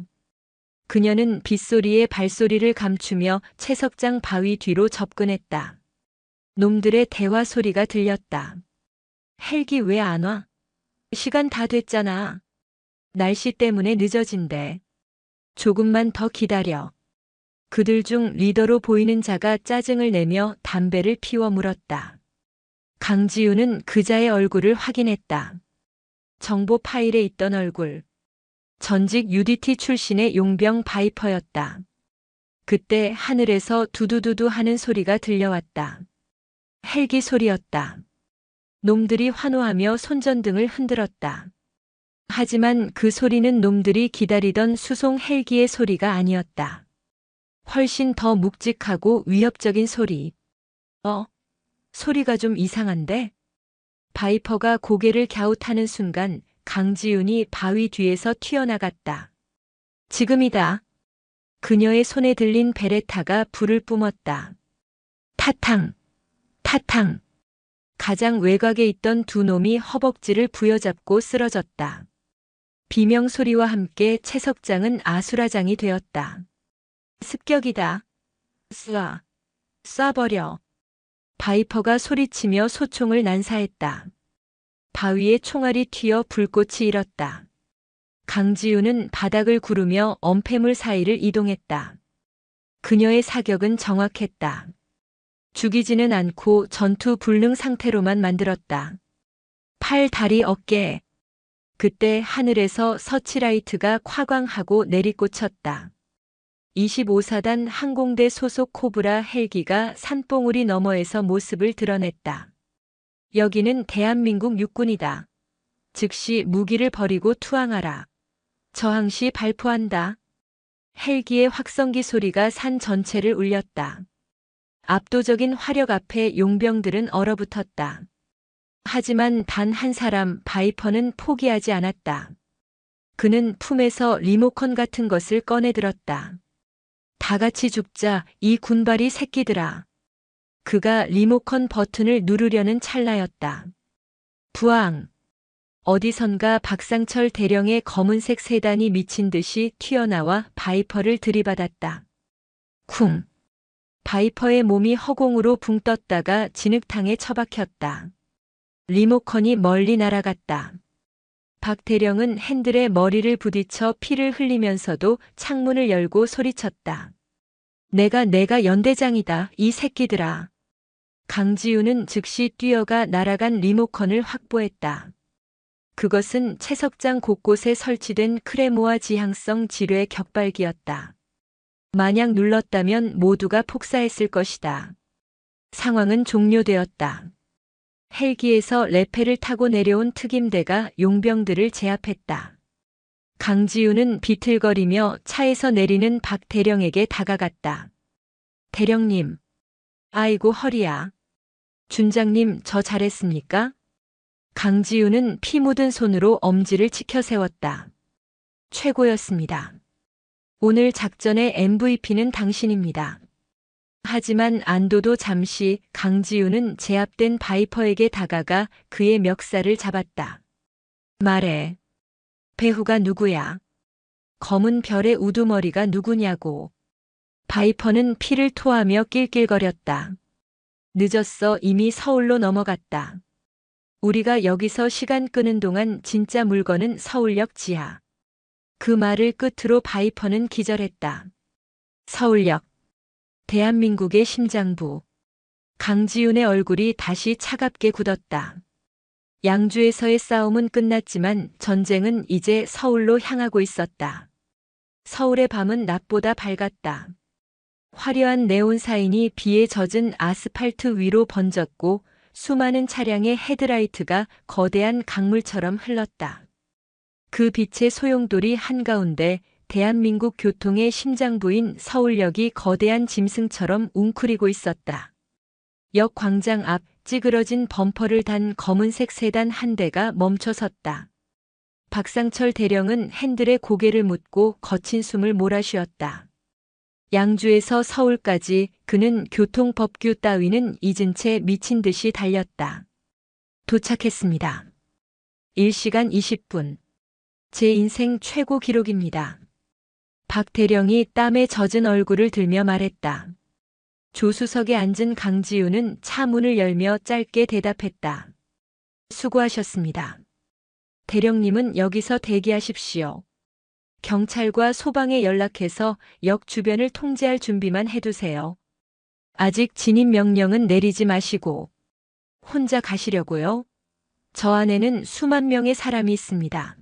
그녀는 빗소리에 발소리를 감추며 채석장 바위 뒤로 접근했다. 놈들의 대화 소리가 들렸다. 헬기 왜 안 와? 시간 다 됐잖아. 날씨 때문에 늦어진대. 조금만 더 기다려. 그들 중 리더로 보이는 자가 짜증을 내며 담배를 피워 물었다. 강지우는 그자의 얼굴을 확인했다. 정보 파일에 있던 얼굴. 전직 UDT 출신의 용병 바이퍼였다. 그때 하늘에서 두두두두 하는 소리가 들려왔다. 헬기 소리였다. 놈들이 환호하며 손전등을 흔들었다. 하지만 그 소리는 놈들이 기다리던 수송 헬기의 소리가 아니었다. 훨씬 더 묵직하고 위협적인 소리. 소리가 좀 이상한데? 바이퍼가 고개를 갸웃하는 순간 강지훈이 바위 뒤에서 튀어나갔다. 지금이다. 그녀의 손에 들린 베레타가 불을 뿜었다. 타탕, 타탕. 가장 외곽에 있던 두 놈이 허벅지를 부여잡고 쓰러졌다. 비명 소리와 함께 채석장은 아수라장이 되었다. 습격이다. 쏴버려. 바이퍼가 소리치며 소총을 난사했다. 바위에 총알이 튀어 불꽃이 일었다. 강지우는 바닥을 구르며 엄폐물 사이를 이동했다. 그녀의 사격은 정확했다. 죽이지는 않고 전투 불능 상태로만 만들었다. 팔, 다리, 어깨. 그때 하늘에서 서치라이트가 콰광하고 내리꽂혔다. 25사단 항공대 소속 코브라 헬기가 산봉우리 너머에서 모습을 드러냈다. 여기는 대한민국 육군이다. 즉시 무기를 버리고 투항하라. 저항시 발포한다. 헬기의 확성기 소리가 산 전체를 울렸다. 압도적인 화력 앞에 용병들은 얼어붙었다. 하지만 단 한 사람 바이퍼는 포기하지 않았다. 그는 품에서 리모컨 같은 것을 꺼내들었다. 다 같이 죽자, 이 군발이 새끼들아. 그가 리모컨 버튼을 누르려는 찰나였다. 부앙. 어디선가 박상철 대령의 검은색 세단이 미친 듯이 튀어나와 바이퍼를 들이받았다. 쿵. 바이퍼의 몸이 허공으로 붕 떴다가 진흙탕에 처박혔다. 리모컨이 멀리 날아갔다. 박 대령은 핸들에 머리를 부딪혀 피를 흘리면서도 창문을 열고 소리쳤다. 내가 연대장이다, 이 새끼들아. 강지우는 즉시 뛰어가 날아간 리모컨을 확보했다. 그것은 채석장 곳곳에 설치된 크레모아 지향성 지뢰 격발기였다. 만약 눌렀다면 모두가 폭사했을 것이다. 상황은 종료되었다. 헬기에서 레페를 타고 내려온 특임대가 용병들을 제압했다. 강지우는 비틀거리며 차에서 내리는 박 대령에게 다가갔다. 대령님. 아이고 허리야. 준장님 저 잘했습니까? 강지우는 피 묻은 손으로 엄지를 치켜 세웠다. 최고였습니다. 오늘 작전의 MVP는 당신입니다. 하지만 안도도 잠시 강지우는 제압된 바이퍼에게 다가가 그의 멱살을 잡았다. 말해. 배후가 누구야? 검은 별의 우두머리가 누구냐고. 바이퍼는 피를 토하며 낄낄거렸다. 늦었어. 이미 서울로 넘어갔다. 우리가 여기서 시간 끄는 동안 진짜 물건은 서울역 지하. 그 말을 끝으로 바이퍼는 기절했다. 서울역. 대한민국의 심장부. 강지윤의 얼굴이 다시 차갑게 굳었다. 양주에서의 싸움은 끝났지만 전쟁은 이제 서울로 향하고 있었다. 서울의 밤은 낮보다 밝았다. 화려한 네온 사인이 비에 젖은 아스팔트 위로 번졌고 수많은 차량의 헤드라이트가 거대한 강물처럼 흘렀다. 그 빛의 소용돌이 한가운데 대한민국 교통의 심장부인 서울역이 거대한 짐승처럼 웅크리고 있었다. 역 광장 앞 찌그러진 범퍼를 단 검은색 세단 한 대가 멈춰 섰다. 박상철 대령은 핸들에 고개를 묻고 거친 숨을 몰아쉬었다. 양주에서 서울까지 그는 교통법규 따위는 잊은 채 미친 듯이 달렸다. 도착했습니다. 1시간 20분. 제 인생 최고 기록입니다. 박 대령이 땀에 젖은 얼굴을 들며 말했다. 조수석에 앉은 강지윤은 차 문을 열며 짧게 대답했다. 수고하셨습니다. 대령님은 여기서 대기하십시오. 경찰과 소방에 연락해서 역 주변을 통제할 준비만 해두세요. 아직 진입 명령은 내리지 마시고. 혼자 가시려고요? 저 안에는 수만 명의 사람이 있습니다.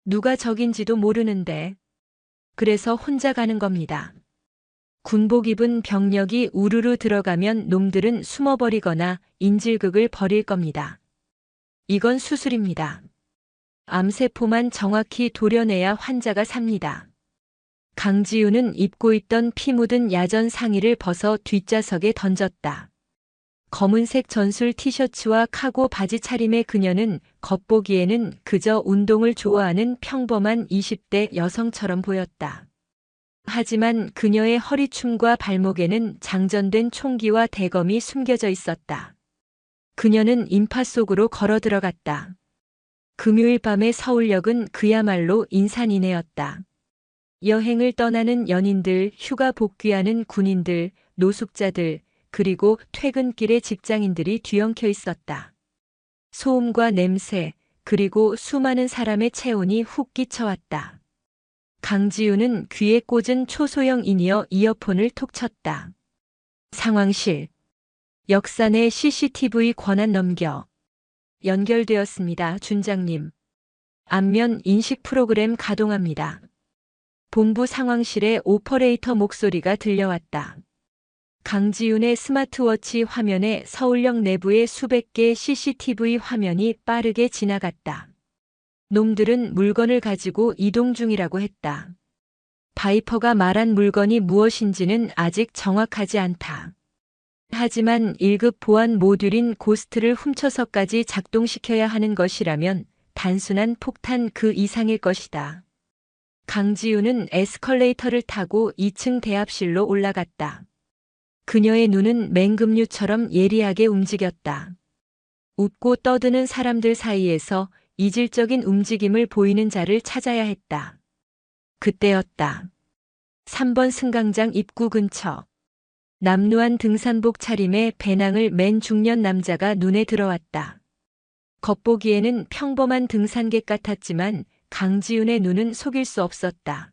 누가 적인지도 모르는데. 그래서 혼자 가는 겁니다. 군복 입은 병력이 우르르 들어가면 놈들은 숨어버리거나 인질극을 벌일 겁니다. 이건 수술입니다. 암세포만 정확히 도려내야 환자가 삽니다. 강지윤은 입고 있던 피 묻은 야전 상의를 벗어 뒷좌석에 던졌다. 검은색 전술 티셔츠와 카고 바지 차림의 그녀는 겉보기에는 그저 운동을 좋아하는 평범한 20대 여성처럼 보였다. 하지만 그녀의 허리춤과 발목에는 장전된 총기와 대검이 숨겨져 있었다. 그녀는 인파 속으로 걸어 들어갔다. 금요일 밤의 서울역은 그야말로 인산인해였다. 여행을 떠나는 연인들, 휴가 복귀하는 군인들, 노숙자들, 그리고 퇴근길의 직장인들이 뒤엉켜 있었다. 소음과 냄새, 그리고 수많은 사람의 체온이 훅 끼쳐왔다. 강지윤은 귀에 꽂은 초소형 인이어 이어폰을 톡 쳤다. 상황실. 역사 내 CCTV 권한 넘겨. 연결되었습니다, 준장님. 안면 인식 프로그램 가동합니다. 본부 상황실에 오퍼레이터 목소리가 들려왔다. 강지윤의 스마트워치 화면에 서울역 내부의 수백 개의 CCTV 화면이 빠르게 지나갔다. 놈들은 물건을 가지고 이동 중이라고 했다. 바이퍼가 말한 물건이 무엇인지는 아직 정확하지 않다. 하지만 1급 보안 모듈인 고스트를 훔쳐서까지 작동시켜야 하는 것이라면 단순한 폭탄 그 이상일 것이다. 강지윤은 에스컬레이터를 타고 2층 대합실로 올라갔다. 그녀의 눈은 맹금류처럼 예리하게 움직였다. 웃고 떠드는 사람들 사이에서 이질적인 움직임을 보이는 자를 찾아야 했다. 그때였다. 3번 승강장 입구 근처. 남루한 등산복 차림의 배낭을 맨 중년 남자가 눈에 들어왔다. 겉보기에는 평범한 등산객 같았지만 강지윤의 눈은 속일 수 없었다.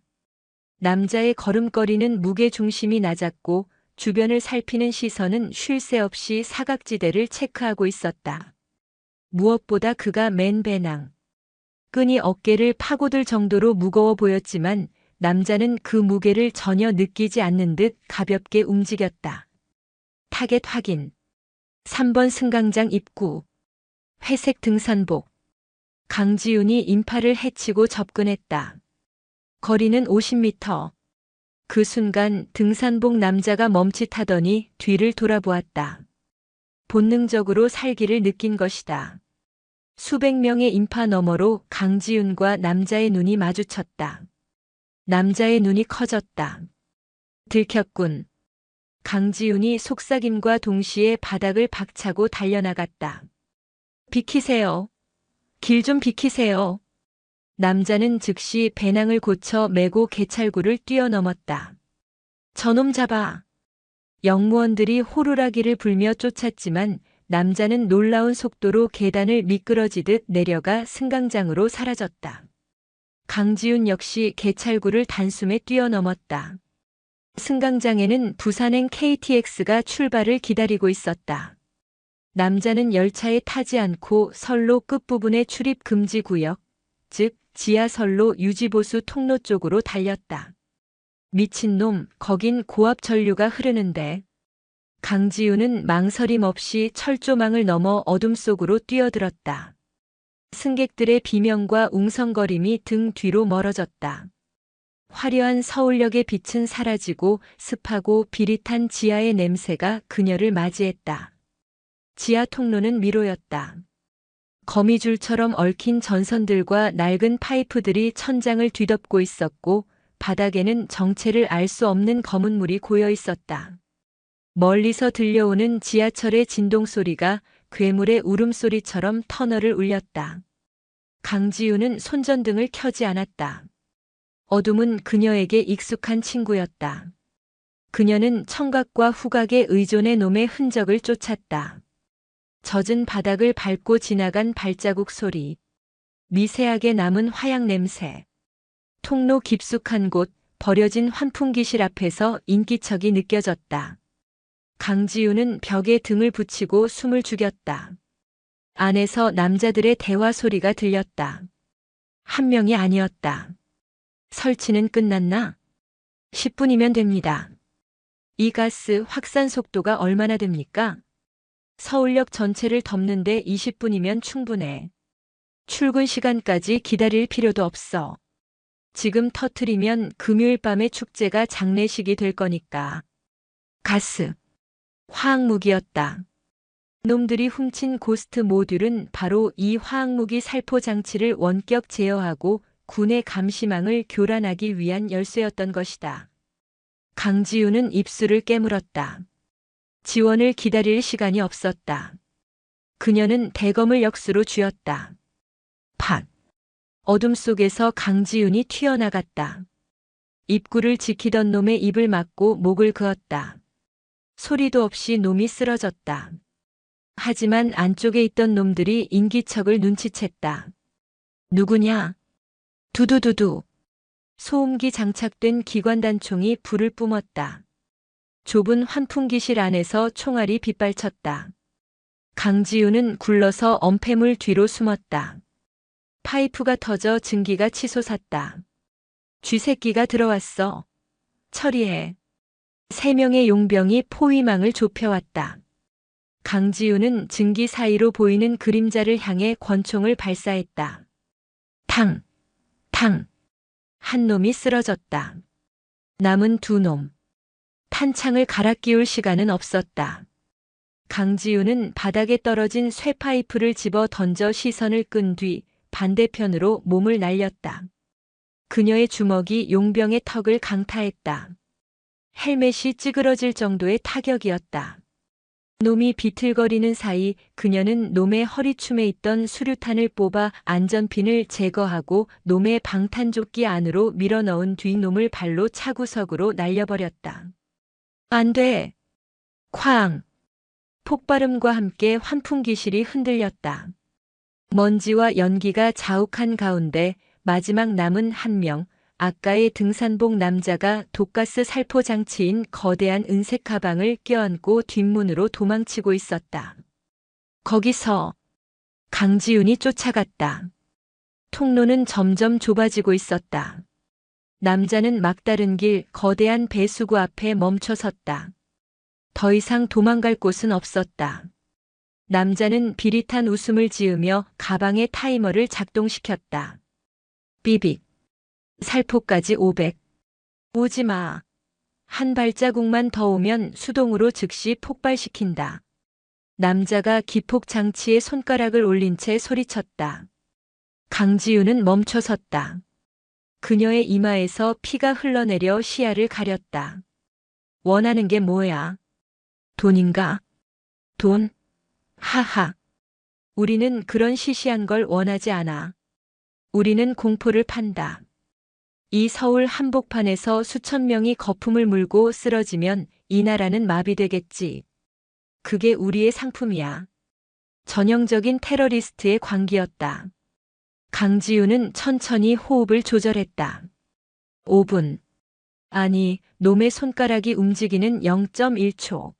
남자의 걸음걸이는 무게중심이 낮았고 주변을 살피는 시선은 쉴 새 없이 사각지대를 체크하고 있었다. 무엇보다 그가 맨 배낭. 끈이 어깨를 파고들 정도로 무거워 보였지만 남자는 그 무게를 전혀 느끼지 않는 듯 가볍게 움직였다. 타겟 확인. 3번 승강장 입구. 회색 등산복. 강지윤이 인파를 헤치고 접근했다. 거리는 50m. 그 순간 등산복 남자가 멈칫하더니 뒤를 돌아보았다. 본능적으로 살기를 느낀 것이다. 수백 명의 인파 너머로 강지윤과 남자의 눈이 마주쳤다. 남자의 눈이 커졌다. 들켰군. 강지윤이 속삭임과 동시에 바닥을 박차고 달려나갔다. 비키세요. 길 좀 비키세요. 남자는 즉시 배낭을 고쳐 메고 개찰구를 뛰어넘었다. 저놈 잡아. 영무원들이 호루라기를 불며 쫓았지만 남자는 놀라운 속도로 계단을 미끄러지듯 내려가 승강장으로 사라졌다. 강지훈 역시 개찰구를 단숨에 뛰어넘었다. 승강장에는 부산행 KTX가 출발을 기다리고 있었다. 남자는 열차에 타지 않고 선로 끝부분의 출입 금지 구역, 즉 지하선로 유지보수 통로 쪽으로 달렸다. 미친놈, 거긴 고압 전류가 흐르는데. 강지훈은 망설임 없이 철조망을 넘어 어둠 속으로 뛰어들었다. 승객들의 비명과 웅성거림이 등 뒤로 멀어졌다. 화려한 서울역의 빛은 사라지고 습하고 비릿한 지하의 냄새가 그녀를 맞이했다. 지하 통로는 미로였다. 거미줄처럼 얽힌 전선들과 낡은 파이프들이 천장을 뒤덮고 있었고 바닥에는 정체를 알 수 없는 검은 물이 고여 있었다. 멀리서 들려오는 지하철의 진동 소리가 괴물의 울음소리처럼 터널을 울렸다. 강지훈은 손전등을 켜지 않았다. 어둠은 그녀에게 익숙한 친구였다. 그녀는 청각과 후각의 의존의 놈의 흔적을 쫓았다. 젖은 바닥을 밟고 지나간 발자국 소리, 미세하게 남은 화약 냄새, 통로 깊숙한 곳, 버려진 환풍기실 앞에서 인기척이 느껴졌다. 강지훈은 벽에 등을 붙이고 숨을 죽였다. 안에서 남자들의 대화 소리가 들렸다. 한 명이 아니었다. 설치는 끝났나? 10분이면 됩니다. 이 가스 확산 속도가 얼마나 됩니까? 서울역 전체를 덮는데 20분이면 충분해. 출근 시간까지 기다릴 필요도 없어. 지금 터트리면 금요일 밤의 축제가 장례식이 될 거니까. 가스. 화학무기였다. 놈들이 훔친 고스트 모듈은 바로 이 화학무기 살포 장치를 원격 제어하고 군의 감시망을 교란하기 위한 열쇠였던 것이다. 강지훈은 입술을 깨물었다. 지원을 기다릴 시간이 없었다. 그녀는 대검을 역수로 쥐었다. 팍! 어둠 속에서 강지훈이 튀어나갔다. 입구를 지키던 놈의 입을 막고 목을 그었다. 소리도 없이 놈이 쓰러졌다. 하지만 안쪽에 있던 놈들이 인기척을 눈치챘다. 누구냐? 두두두두. 소음기 장착된 기관단총이 불을 뿜었다. 좁은 환풍기실 안에서 총알이 빗발쳤다. 강지훈은 굴러서 엄폐물 뒤로 숨었다. 파이프가 터져 증기가 치솟았다. 쥐새끼가 들어왔어. 처리해. 3명의 용병이 포위망을 좁혀왔다. 강지훈은 증기 사이로 보이는 그림자를 향해 권총을 발사했다. 탕! 탕! 한 놈이 쓰러졌다. 남은 2놈. 탄창을 갈아 끼울 시간은 없었다. 강지훈은 바닥에 떨어진 쇠파이프를 집어 던져 시선을 끈 뒤 반대편으로 몸을 날렸다. 그녀의 주먹이 용병의 턱을 강타했다. 헬멧이 찌그러질 정도의 타격이었다. 놈이 비틀거리는 사이 그녀는 놈의 허리춤에 있던 수류탄을 뽑아 안전핀을 제거하고 놈의 방탄조끼 안으로 밀어넣은 뒤 놈을 발로 차구석으로 날려버렸다. 안 돼! 쾅! 폭발음과 함께 환풍기실이 흔들렸다. 먼지와 연기가 자욱한 가운데 마지막 남은 한 명, 아까의 등산복 남자가 독가스 살포 장치인 거대한 은색 가방을 껴안고 뒷문으로 도망치고 있었다. 거기서 강지훈이 쫓아갔다. 통로는 점점 좁아지고 있었다. 남자는 막다른 길 거대한 배수구 앞에 멈춰 섰다. 더 이상 도망갈 곳은 없었다. 남자는 비릿한 웃음을 지으며 가방의 타이머를 작동시켰다. 삐빅. 살포까지 500. 오지 마. 한 발자국만 더 오면 수동으로 즉시 폭발시킨다. 남자가 기폭 장치에 손가락을 올린 채 소리쳤다. 강지훈은 멈춰 섰다. 그녀의 이마에서 피가 흘러내려 시야를 가렸다. 원하는 게 뭐야? 돈인가? 돈? 하하. 우리는 그런 시시한 걸 원하지 않아. 우리는 공포를 판다. 이 서울 한복판에서 수천 명이 거품을 물고 쓰러지면 이 나라는 마비되겠지. 그게 우리의 상품이야. 전형적인 테러리스트의 광기였다. 강지우는 천천히 호흡을 조절했다. 5분. 아니, 놈의 손가락이 움직이는 0.1초.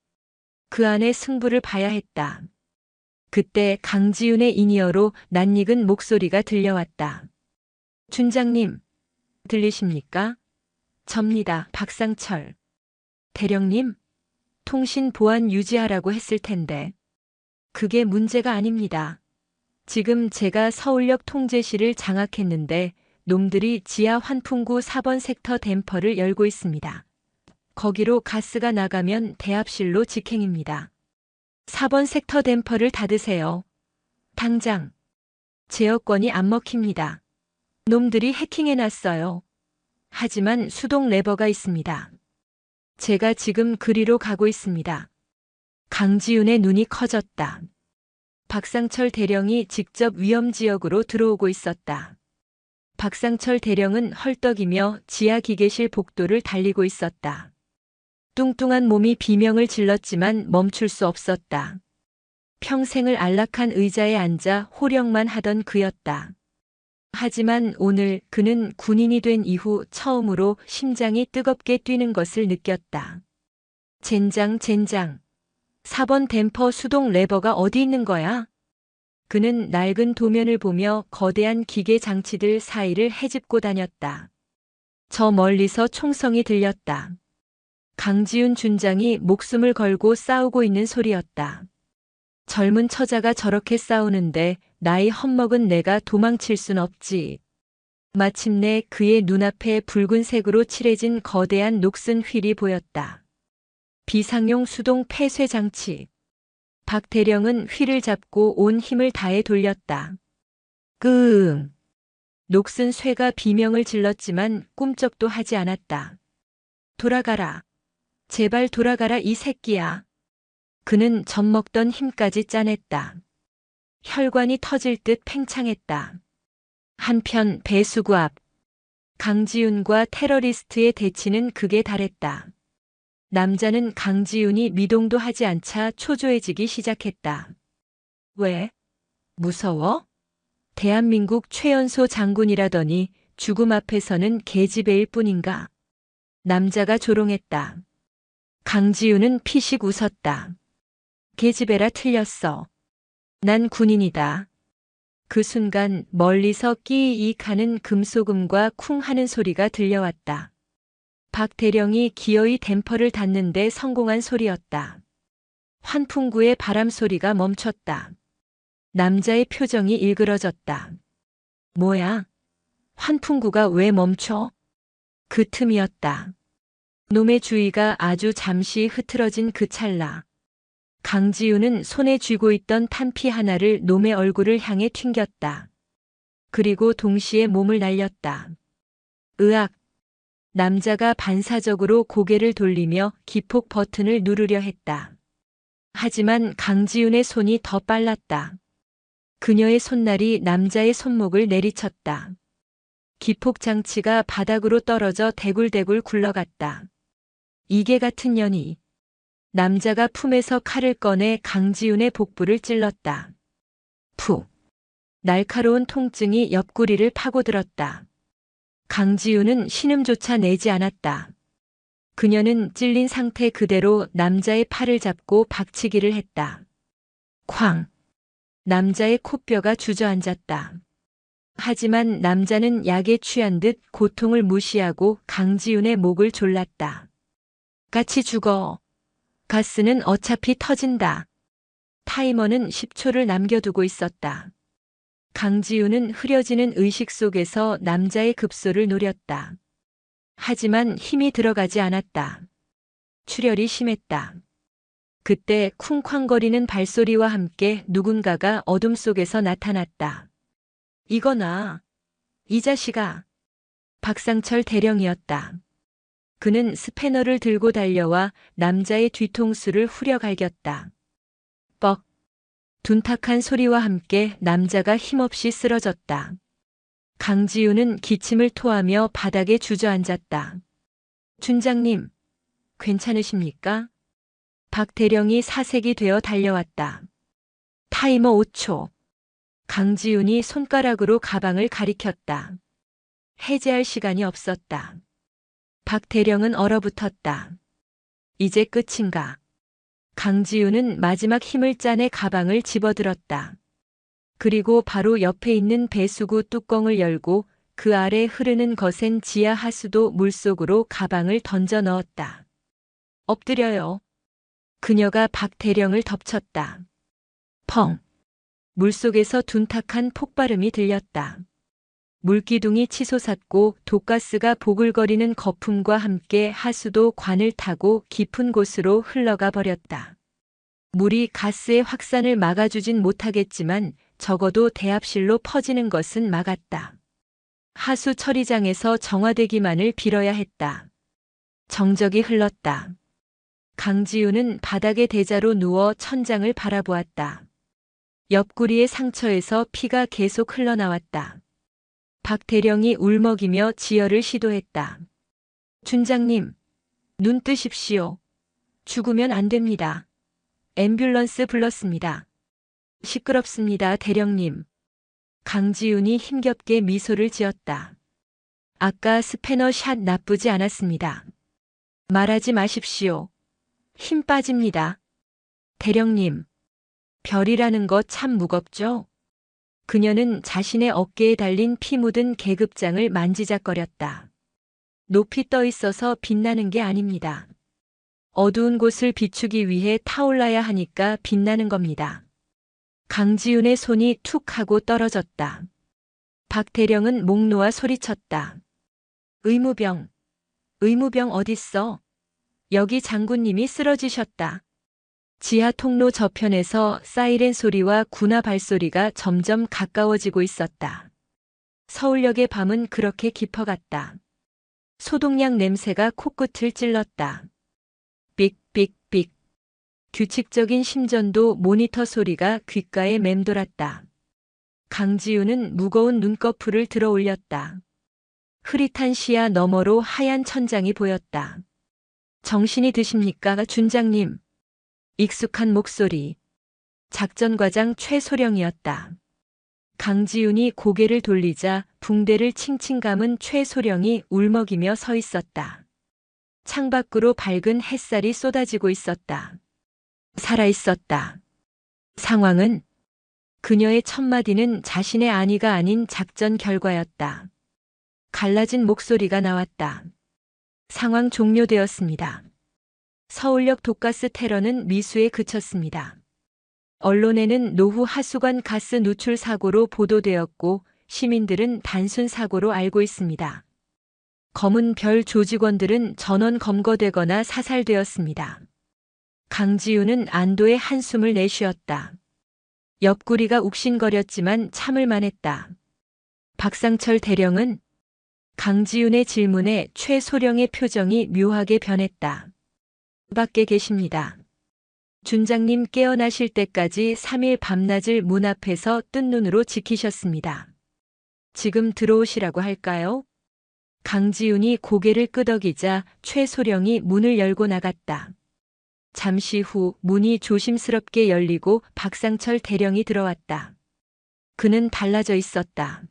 그 안에 승부를 봐야 했다. 그때 강지윤의 인이어로 낯익은 목소리가 들려왔다. 준장님, 들리십니까? 접니다, 박상철. 대령님, 통신 보안 유지하라고 했을 텐데. 그게 문제가 아닙니다. 지금 제가 서울역 통제실을 장악했는데 놈들이 지하 환풍구 4번 섹터 댐퍼를 열고 있습니다. 거기로 가스가 나가면 대합실로 직행입니다. 4번 섹터 댐퍼를 닫으세요. 당장. 제 여권이 안 먹힙니다. 놈들이 해킹해놨어요. 하지만 수동 레버가 있습니다. 제가 지금 그리로 가고 있습니다. 강지윤의 눈이 커졌다. 박상철 대령이 직접 위험지역으로 들어오고 있었다. 박상철 대령은 헐떡이며 지하 기계실 복도를 달리고 있었다. 뚱뚱한 몸이 비명을 질렀지만 멈출 수 없었다. 평생을 안락한 의자에 앉아 호령만 하던 그였다. 하지만 오늘 그는 군인이 된 이후 처음으로 심장이 뜨겁게 뛰는 것을 느꼈다. 젠장. 4번 댐퍼 수동 레버가 어디 있는 거야? 그는 낡은 도면을 보며 거대한 기계 장치들 사이를 헤집고 다녔다. 저 멀리서 총성이 들렸다. 강지윤 준장이 목숨을 걸고 싸우고 있는 소리였다. 젊은 처자가 저렇게 싸우는데 나이 헛먹은 내가 도망칠 순 없지. 마침내 그의 눈앞에 붉은색으로 칠해진 거대한 녹슨 휠이 보였다. 비상용 수동 폐쇄 장치. 박 대령은 휠을 잡고 온 힘을 다해 돌렸다. 끄응. 녹슨 쇠가 비명을 질렀지만 꿈쩍도 하지 않았다. 돌아가라. 제발 돌아가라 이 새끼야. 그는 젖먹던 힘까지 짜냈다. 혈관이 터질 듯 팽창했다. 한편 배수구 앞. 강지윤과 테러리스트의 대치는 극에 달했다. 남자는 강지윤이 미동도 하지 않자 초조해지기 시작했다. 왜? 무서워? 대한민국 최연소 장군이라더니 죽음 앞에서는 계집애일 뿐인가? 남자가 조롱했다. 강지윤은 피식 웃었다. 계집애라 틀렸어. 난 군인이다. 그 순간 멀리서 끼익 하는 금소금과 쿵 하는 소리가 들려왔다. 박 대령이 기어이 댐퍼를 닫는데 성공한 소리였다. 환풍구의 바람 소리가 멈췄다. 남자의 표정이 일그러졌다. 뭐야? 환풍구가 왜 멈춰? 그 틈이었다. 놈의 주의가 아주 잠시 흐트러진 그 찰나. 강지윤은 손에 쥐고 있던 탄피 하나를 놈의 얼굴을 향해 튕겼다. 그리고 동시에 몸을 날렸다. 으악! 남자가 반사적으로 고개를 돌리며 기폭 버튼을 누르려 했다. 하지만 강지윤의 손이 더 빨랐다. 그녀의 손날이 남자의 손목을 내리쳤다. 기폭 장치가 바닥으로 떨어져 대굴대굴 굴러갔다. 이게 같은 년이. 남자가 품에서 칼을 꺼내 강지윤의 복부를 찔렀다. 푹. 날카로운 통증이 옆구리를 파고들었다. 강지윤은 신음조차 내지 않았다. 그녀는 찔린 상태 그대로 남자의 팔을 잡고 박치기를 했다. 쾅! 남자의 코뼈가 주저앉았다. 하지만 남자는 약에 취한 듯 고통을 무시하고 강지윤의 목을 졸랐다. 같이 죽어. 가스는 어차피 터진다. 타이머는 10초를 남겨두고 있었다. 강지윤은 흐려지는 의식 속에서 남자의 급소를 노렸다. 하지만 힘이 들어가지 않았다. 출혈이 심했다. 그때 쿵쾅거리는 발소리와 함께 누군가가 어둠 속에서 나타났다. 이거나. 이 자식아. 박상철 대령이었다. 그는 스패너를 들고 달려와 남자의 뒤통수를 후려 갈겼다. 뻑. 둔탁한 소리와 함께 남자가 힘없이 쓰러졌다. 강지우는 기침을 토하며 바닥에 주저앉았다. 준장님, 괜찮으십니까? 박 대령이 사색이 되어 달려왔다. 타이머 5초. 강지훈이 손가락으로 가방을 가리켰다. 해제할 시간이 없었다. 박 대령은 얼어붙었다. 이제 끝인가? 강지훈은 마지막 힘을 짜내 가방을 집어들었다. 그리고 바로 옆에 있는 배수구 뚜껑을 열고 그 아래 흐르는 거센 지하 하수도 물속으로 가방을 던져 넣었다. 엎드려요. 그녀가 박 대령을 덮쳤다. 펑. 물속에서 둔탁한 폭발음이 들렸다. 물기둥이 치솟았고 독가스가 보글거리는 거품과 함께 하수도 관을 타고 깊은 곳으로 흘러가 버렸다. 물이 가스의 확산을 막아주진 못하겠지만 적어도 대합실로 퍼지는 것은 막았다. 하수 처리장에서 정화되기만을 빌어야 했다. 정적이 흘렀다. 강지우는 바닥에 대자로 누워 천장을 바라보았다. 옆구리의 상처에서 피가 계속 흘러나왔다. 박 대령이 울먹이며 지혈을 시도했다. 준장님, 눈 뜨십시오. 죽으면 안 됩니다. 앰뷸런스 불렀습니다. 시끄럽습니다, 대령님. 강지훈이 힘겹게 미소를 지었다. 아까 스패너 샷 나쁘지 않았습니다. 말하지 마십시오. 힘 빠집니다. 대령님, 별이라는 거 참 무겁죠? 그녀는 자신의 어깨에 달린 피 묻은 계급장을 만지작거렸다. 높이 떠 있어서 빛나는 게 아닙니다. 어두운 곳을 비추기 위해 타올라야 하니까 빛나는 겁니다. 강지훈의 손이 툭 하고 떨어졌다. 박 대령은 목 놓아 소리쳤다. 의무병 어딨어? 여기 장군님이 쓰러지셨다. 지하 통로 저편에서 사이렌 소리와 군화 발소리가 점점 가까워지고 있었다. 서울역의 밤은 그렇게 깊어갔다. 소독약 냄새가 코끝을 찔렀다. 삑삑삑. 규칙적인 심전도 모니터 소리가 귓가에 맴돌았다. 강지우는 무거운 눈꺼풀을 들어 올렸다. 흐릿한 시야 너머로 하얀 천장이 보였다. 정신이 드십니까, 준장님? 익숙한 목소리. 작전과장 최소령이었다. 강지훈이 고개를 돌리자 붕대를 칭칭 감은 최소령이 울먹이며 서 있었다. 창밖으로 밝은 햇살이 쏟아지고 있었다. 살아있었다. 상황은? 그녀의 첫마디는 자신의 안위가 아닌 작전 결과였다. 갈라진 목소리가 나왔다. 상황 종료되었습니다. 서울역 독가스 테러는 미수에 그쳤습니다. 언론에는 노후 하수관 가스 누출 사고로 보도되었고 시민들은 단순 사고로 알고 있습니다. 검은 별 조직원들은 전원 검거되거나 사살되었습니다. 강지우는 안도의 한숨을 내쉬었다. 옆구리가 욱신거렸지만 참을 만했다. 박상철 대령은? 강지훈의 질문에 최소령의 표정이 묘하게 변했다. 밖에 계십니다. 준장님 깨어나실 때까지 3일 밤낮을 문 앞에서 뜬 눈으로 지키셨습니다. 지금 들어오시라고 할까요? 강지훈이 고개를 끄덕이자 최소령이 문을 열고 나갔다. 잠시 후 문이 조심스럽게 열리고 박상철 대령이 들어왔다. 그는 달라져 있었다.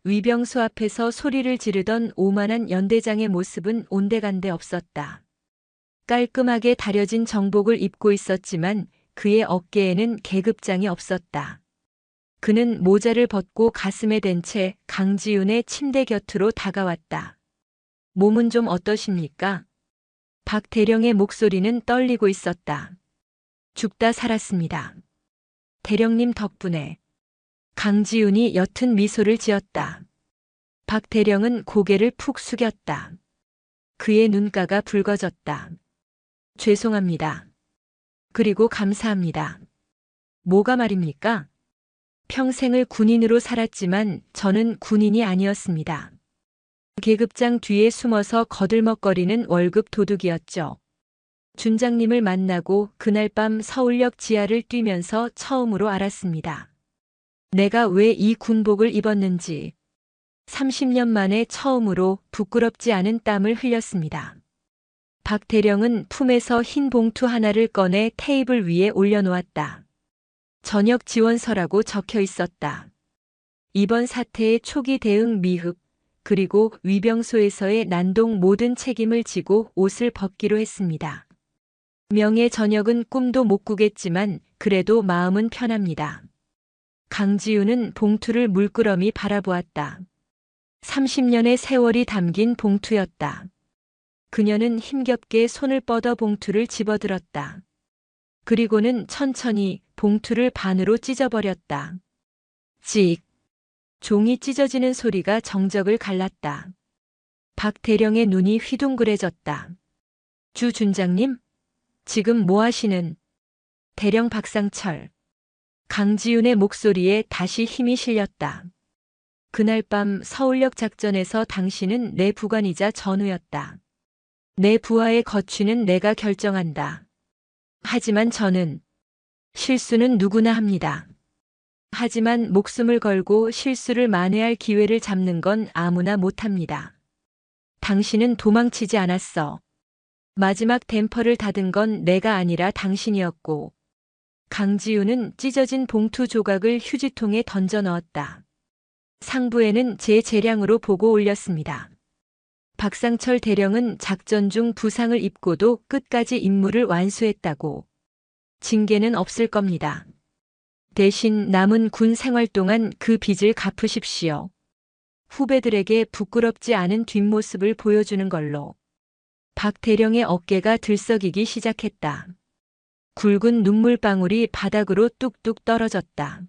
위병소 앞에서 소리를 지르던 오만한 연대장의 모습은 온데간데 없었다. 깔끔하게 다려진 정복을 입고 있었지만 그의 어깨에는 계급장이 없었다. 그는 모자를 벗고 가슴에 댄 채 강지훈의 침대 곁으로 다가왔다. 몸은 좀 어떠십니까? 박 대령의 목소리는 떨리고 있었다. 죽다 살았습니다. 대령님 덕분에. 강지훈이 옅은 미소를 지었다. 박 대령은 고개를 푹 숙였다. 그의 눈가가 붉어졌다. 죄송합니다. 그리고 감사합니다. 뭐가 말입니까? 평생을 군인으로 살았지만 저는 군인이 아니었습니다. 계급장 뒤에 숨어서 거들먹거리는 월급 도둑이었죠. 준장님을 만나고 그날 밤 서울역 지하를 뛰면서 처음으로 알았습니다. 내가 왜 이 군복을 입었는지. 30년 만에 처음으로 부끄럽지 않은 땀을 흘렸습니다. 박 대령은 품에서 흰 봉투 하나를 꺼내 테이블 위에 올려놓았다. 저녁 지원서라고 적혀 있었다. 이번 사태의 초기 대응 미흡, 그리고 위병소에서의 난동 모든 책임을 지고 옷을 벗기로 했습니다. 명예 전역은 꿈도 못 꾸겠지만 그래도 마음은 편합니다. 강지우는 봉투를 물끄러미 바라보았다. 30년의 세월이 담긴 봉투였다. 그녀는 힘겹게 손을 뻗어 봉투를 집어들었다. 그리고는 천천히 봉투를 반으로 찢어버렸다. 찍! 종이 찢어지는 소리가 정적을 갈랐다. 박 대령의 눈이 휘둥그레졌다. 주 준장님? 지금 뭐 하시는? 대령 박상철. 강지윤의 목소리에 다시 힘이 실렸다. 그날 밤 서울역 작전에서 당신은 내 부관이자 전우였다. 내 부하의 거취는 내가 결정한다. 하지만 저는 실수는 누구나 합니다. 하지만 목숨을 걸고 실수를 만회할 기회를 잡는 건 아무나 못합니다. 당신은 도망치지 않았어. 마지막 댐퍼를 닫은 건 내가 아니라 당신이었고. 강지우는 찢어진 봉투 조각을 휴지통에 던져 넣었다. 상부에는 제 재량으로 보고 올렸습니다. 박상철 대령은 작전 중 부상을 입고도 끝까지 임무를 완수했다고. 징계는 없을 겁니다. 대신 남은 군 생활 동안 그 빚을 갚으십시오. 후배들에게 부끄럽지 않은 뒷모습을 보여주는 걸로. 박 대령의 어깨가 들썩이기 시작했다. 굵은 눈물방울이 바닥으로 뚝뚝 떨어졌다.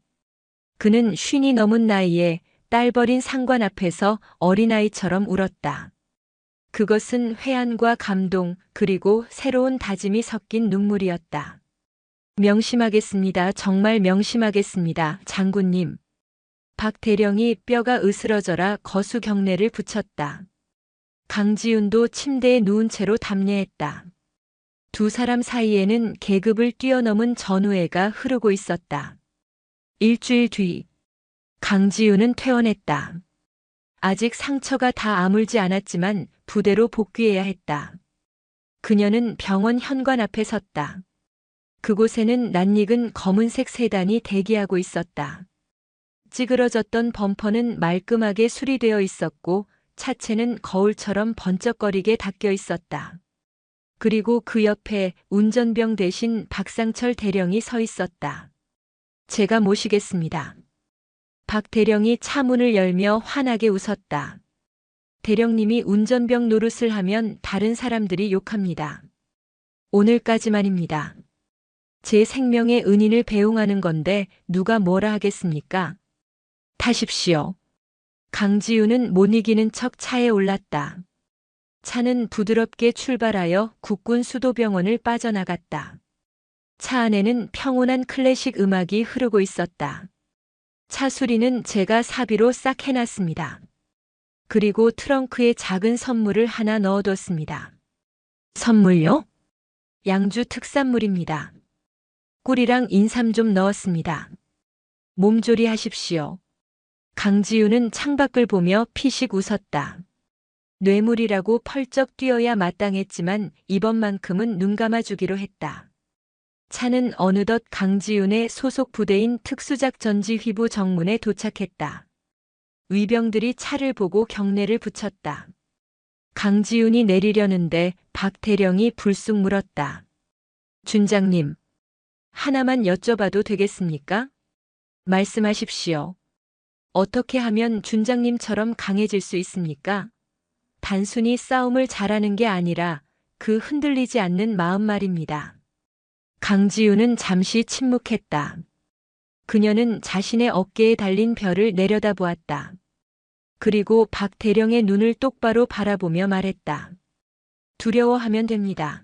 그는 50이 넘은 나이에 딸 버린 상관 앞에서 어린아이처럼 울었다. 그것은 회한과 감동 그리고 새로운 다짐이 섞인 눈물이었다. 명심하겠습니다. 정말 명심하겠습니다. 장군님. 박 대령이 뼈가 으스러져라 거수 경례를 붙였다. 강지윤도 침대에 누운 채로 답례했다. 두 사람 사이에는 계급을 뛰어넘은 전우애가 흐르고 있었다. 일주일 뒤 강지윤은 퇴원했다. 아직 상처가 다 아물지 않았지만 부대로 복귀해야 했다. 그녀는 병원 현관 앞에 섰다. 그곳에는 낯익은 검은색 세단이 대기하고 있었다. 찌그러졌던 범퍼는 말끔하게 수리되어 있었고 차체는 거울처럼 번쩍거리게 닦여 있었다. 그리고 그 옆에 운전병 대신 박상철 대령이 서 있었다. 제가 모시겠습니다. 박 대령이 차 문을 열며 환하게 웃었다. 대령님이 운전병 노릇을 하면 다른 사람들이 욕합니다. 오늘까지만입니다. 제 생명의 은인을 배웅하는 건데 누가 뭐라 하겠습니까? 타십시오. 강지우는 못 이기는 척 차에 올랐다. 차는 부드럽게 출발하여 국군 수도병원을 빠져나갔다. 차 안에는 평온한 클래식 음악이 흐르고 있었다. 차 수리는 제가 사비로 싹 해놨습니다. 그리고 트렁크에 작은 선물을 하나 넣어뒀습니다. 선물요? 양주 특산물입니다. 꿀이랑 인삼 좀 넣었습니다. 몸조리 하십시오. 강지우는 창밖을 보며 피식 웃었다. 뇌물이라고 펄쩍 뛰어야 마땅했지만 이번만큼은 눈 감아주기로 했다. 차는 어느덧 강지윤의 소속 부대인 특수작전지휘부 정문에 도착했다. 위병들이 차를 보고 경례를 붙였다. 강지윤이 내리려는데 박 대령이 불쑥 물었다. 준장님, 하나만 여쭤봐도 되겠습니까? 말씀하십시오. 어떻게 하면 준장님처럼 강해질 수 있습니까? 단순히 싸움을 잘하는 게 아니라 그 흔들리지 않는 마음 말입니다. 강지우는 잠시 침묵했다. 그녀는 자신의 어깨에 달린 별을 내려다보았다. 그리고 박 대령의 눈을 똑바로 바라보며 말했다. 두려워하면 됩니다.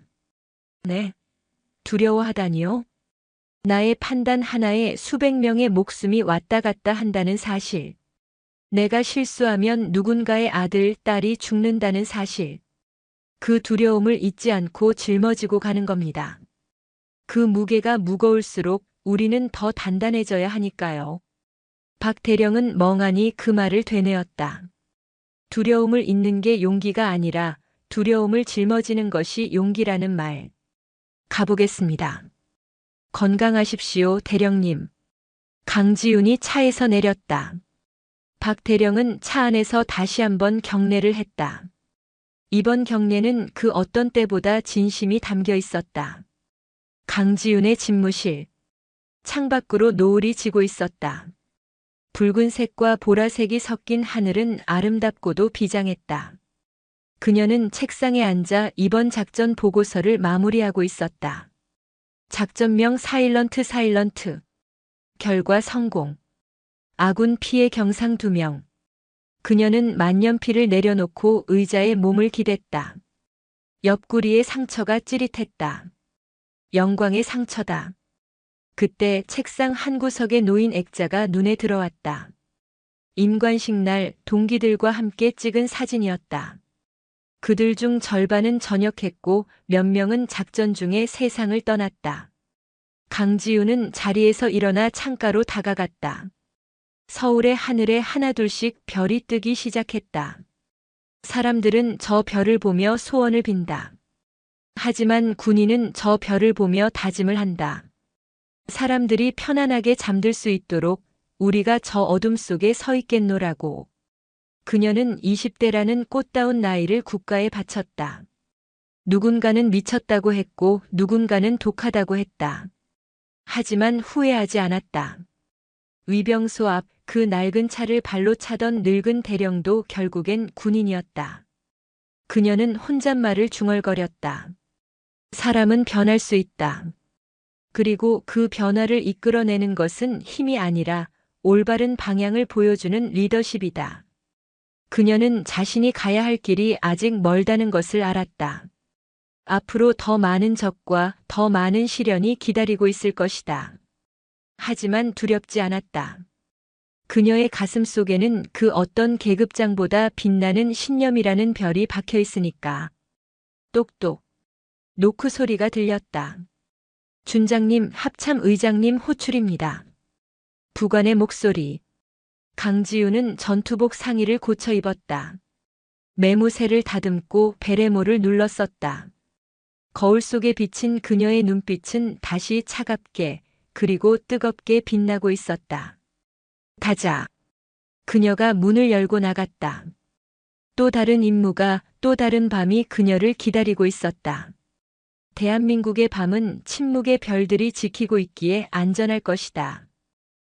네. 두려워하다니요? 나의 판단 하나에 수백 명의 목숨이 왔다 갔다 한다는 사실. 내가 실수하면 누군가의 아들, 딸이 죽는다는 사실. 그 두려움을 잊지 않고 짊어지고 가는 겁니다. 그 무게가 무거울수록 우리는 더 단단해져야 하니까요. 박 대령은 멍하니 그 말을 되뇌었다. 두려움을 잊는 게 용기가 아니라 두려움을 짊어지는 것이 용기라는 말. 가보겠습니다. 건강하십시오, 대령님. 강지훈이 차에서 내렸다. 박 대령은 차 안에서 다시 한번 경례를 했다. 이번 경례는 그 어떤 때보다 진심이 담겨 있었다. 강지훈의 집무실. 창밖으로 노을이 지고 있었다. 붉은색과 보라색이 섞인 하늘은 아름답고도 비장했다. 그녀는 책상에 앉아 이번 작전 보고서를 마무리하고 있었다. 작전명 사일런트. 결과 성공. 아군 피해 경상 2명. 그녀는 만년필을 내려놓고 의자에 몸을 기댔다. 옆구리에 상처가 찌릿했다. 영광의 상처다. 그때 책상 한 구석에 놓인 액자가 눈에 들어왔다. 임관식 날 동기들과 함께 찍은 사진이었다. 그들 중 절반은 전역했고 몇 명은 작전 중에 세상을 떠났다. 강지훈은 자리에서 일어나 창가로 다가갔다. 서울의 하늘에 하나둘씩 별이 뜨기 시작했다. 사람들은 저 별을 보며 소원을 빈다. 하지만 군인은 저 별을 보며 다짐을 한다. 사람들이 편안하게 잠들 수 있도록 우리가 저 어둠 속에 서 있겠노라고. 그녀는 20대라는 꽃다운 나이를 국가에 바쳤다. 누군가는 미쳤다고 했고 누군가는 독하다고 했다. 하지만 후회하지 않았다. 위병소 앞 그 낡은 차를 발로 차던 늙은 대령도 결국엔 군인이었다. 그녀는 혼잣말을 중얼거렸다. 사람은 변할 수 있다. 그리고 그 변화를 이끌어내는 것은 힘이 아니라 올바른 방향을 보여주는 리더십이다. 그녀는 자신이 가야 할 길이 아직 멀다는 것을 알았다. 앞으로 더 많은 적과 더 많은 시련이 기다리고 있을 것이다. 하지만 두렵지 않았다. 그녀의 가슴 속에는 그 어떤 계급장보다 빛나는 신념이라는 별이 박혀 있으니까. 똑똑. 노크 소리가 들렸다. 준장님, 합참 의장님 호출입니다. 부관의 목소리. 강지훈은 전투복 상의를 고쳐 입었다. 매무새를 다듬고 베레모를 눌렀었다. 거울 속에 비친 그녀의 눈빛은 다시 차갑게 그리고 뜨겁게 빛나고 있었다. 가자. 그녀가 문을 열고 나갔다. 또 다른 임무가, 또 다른 밤이 그녀를 기다리고 있었다. 대한민국의 밤은 침묵의 별들이 지키고 있기에 안전할 것이다.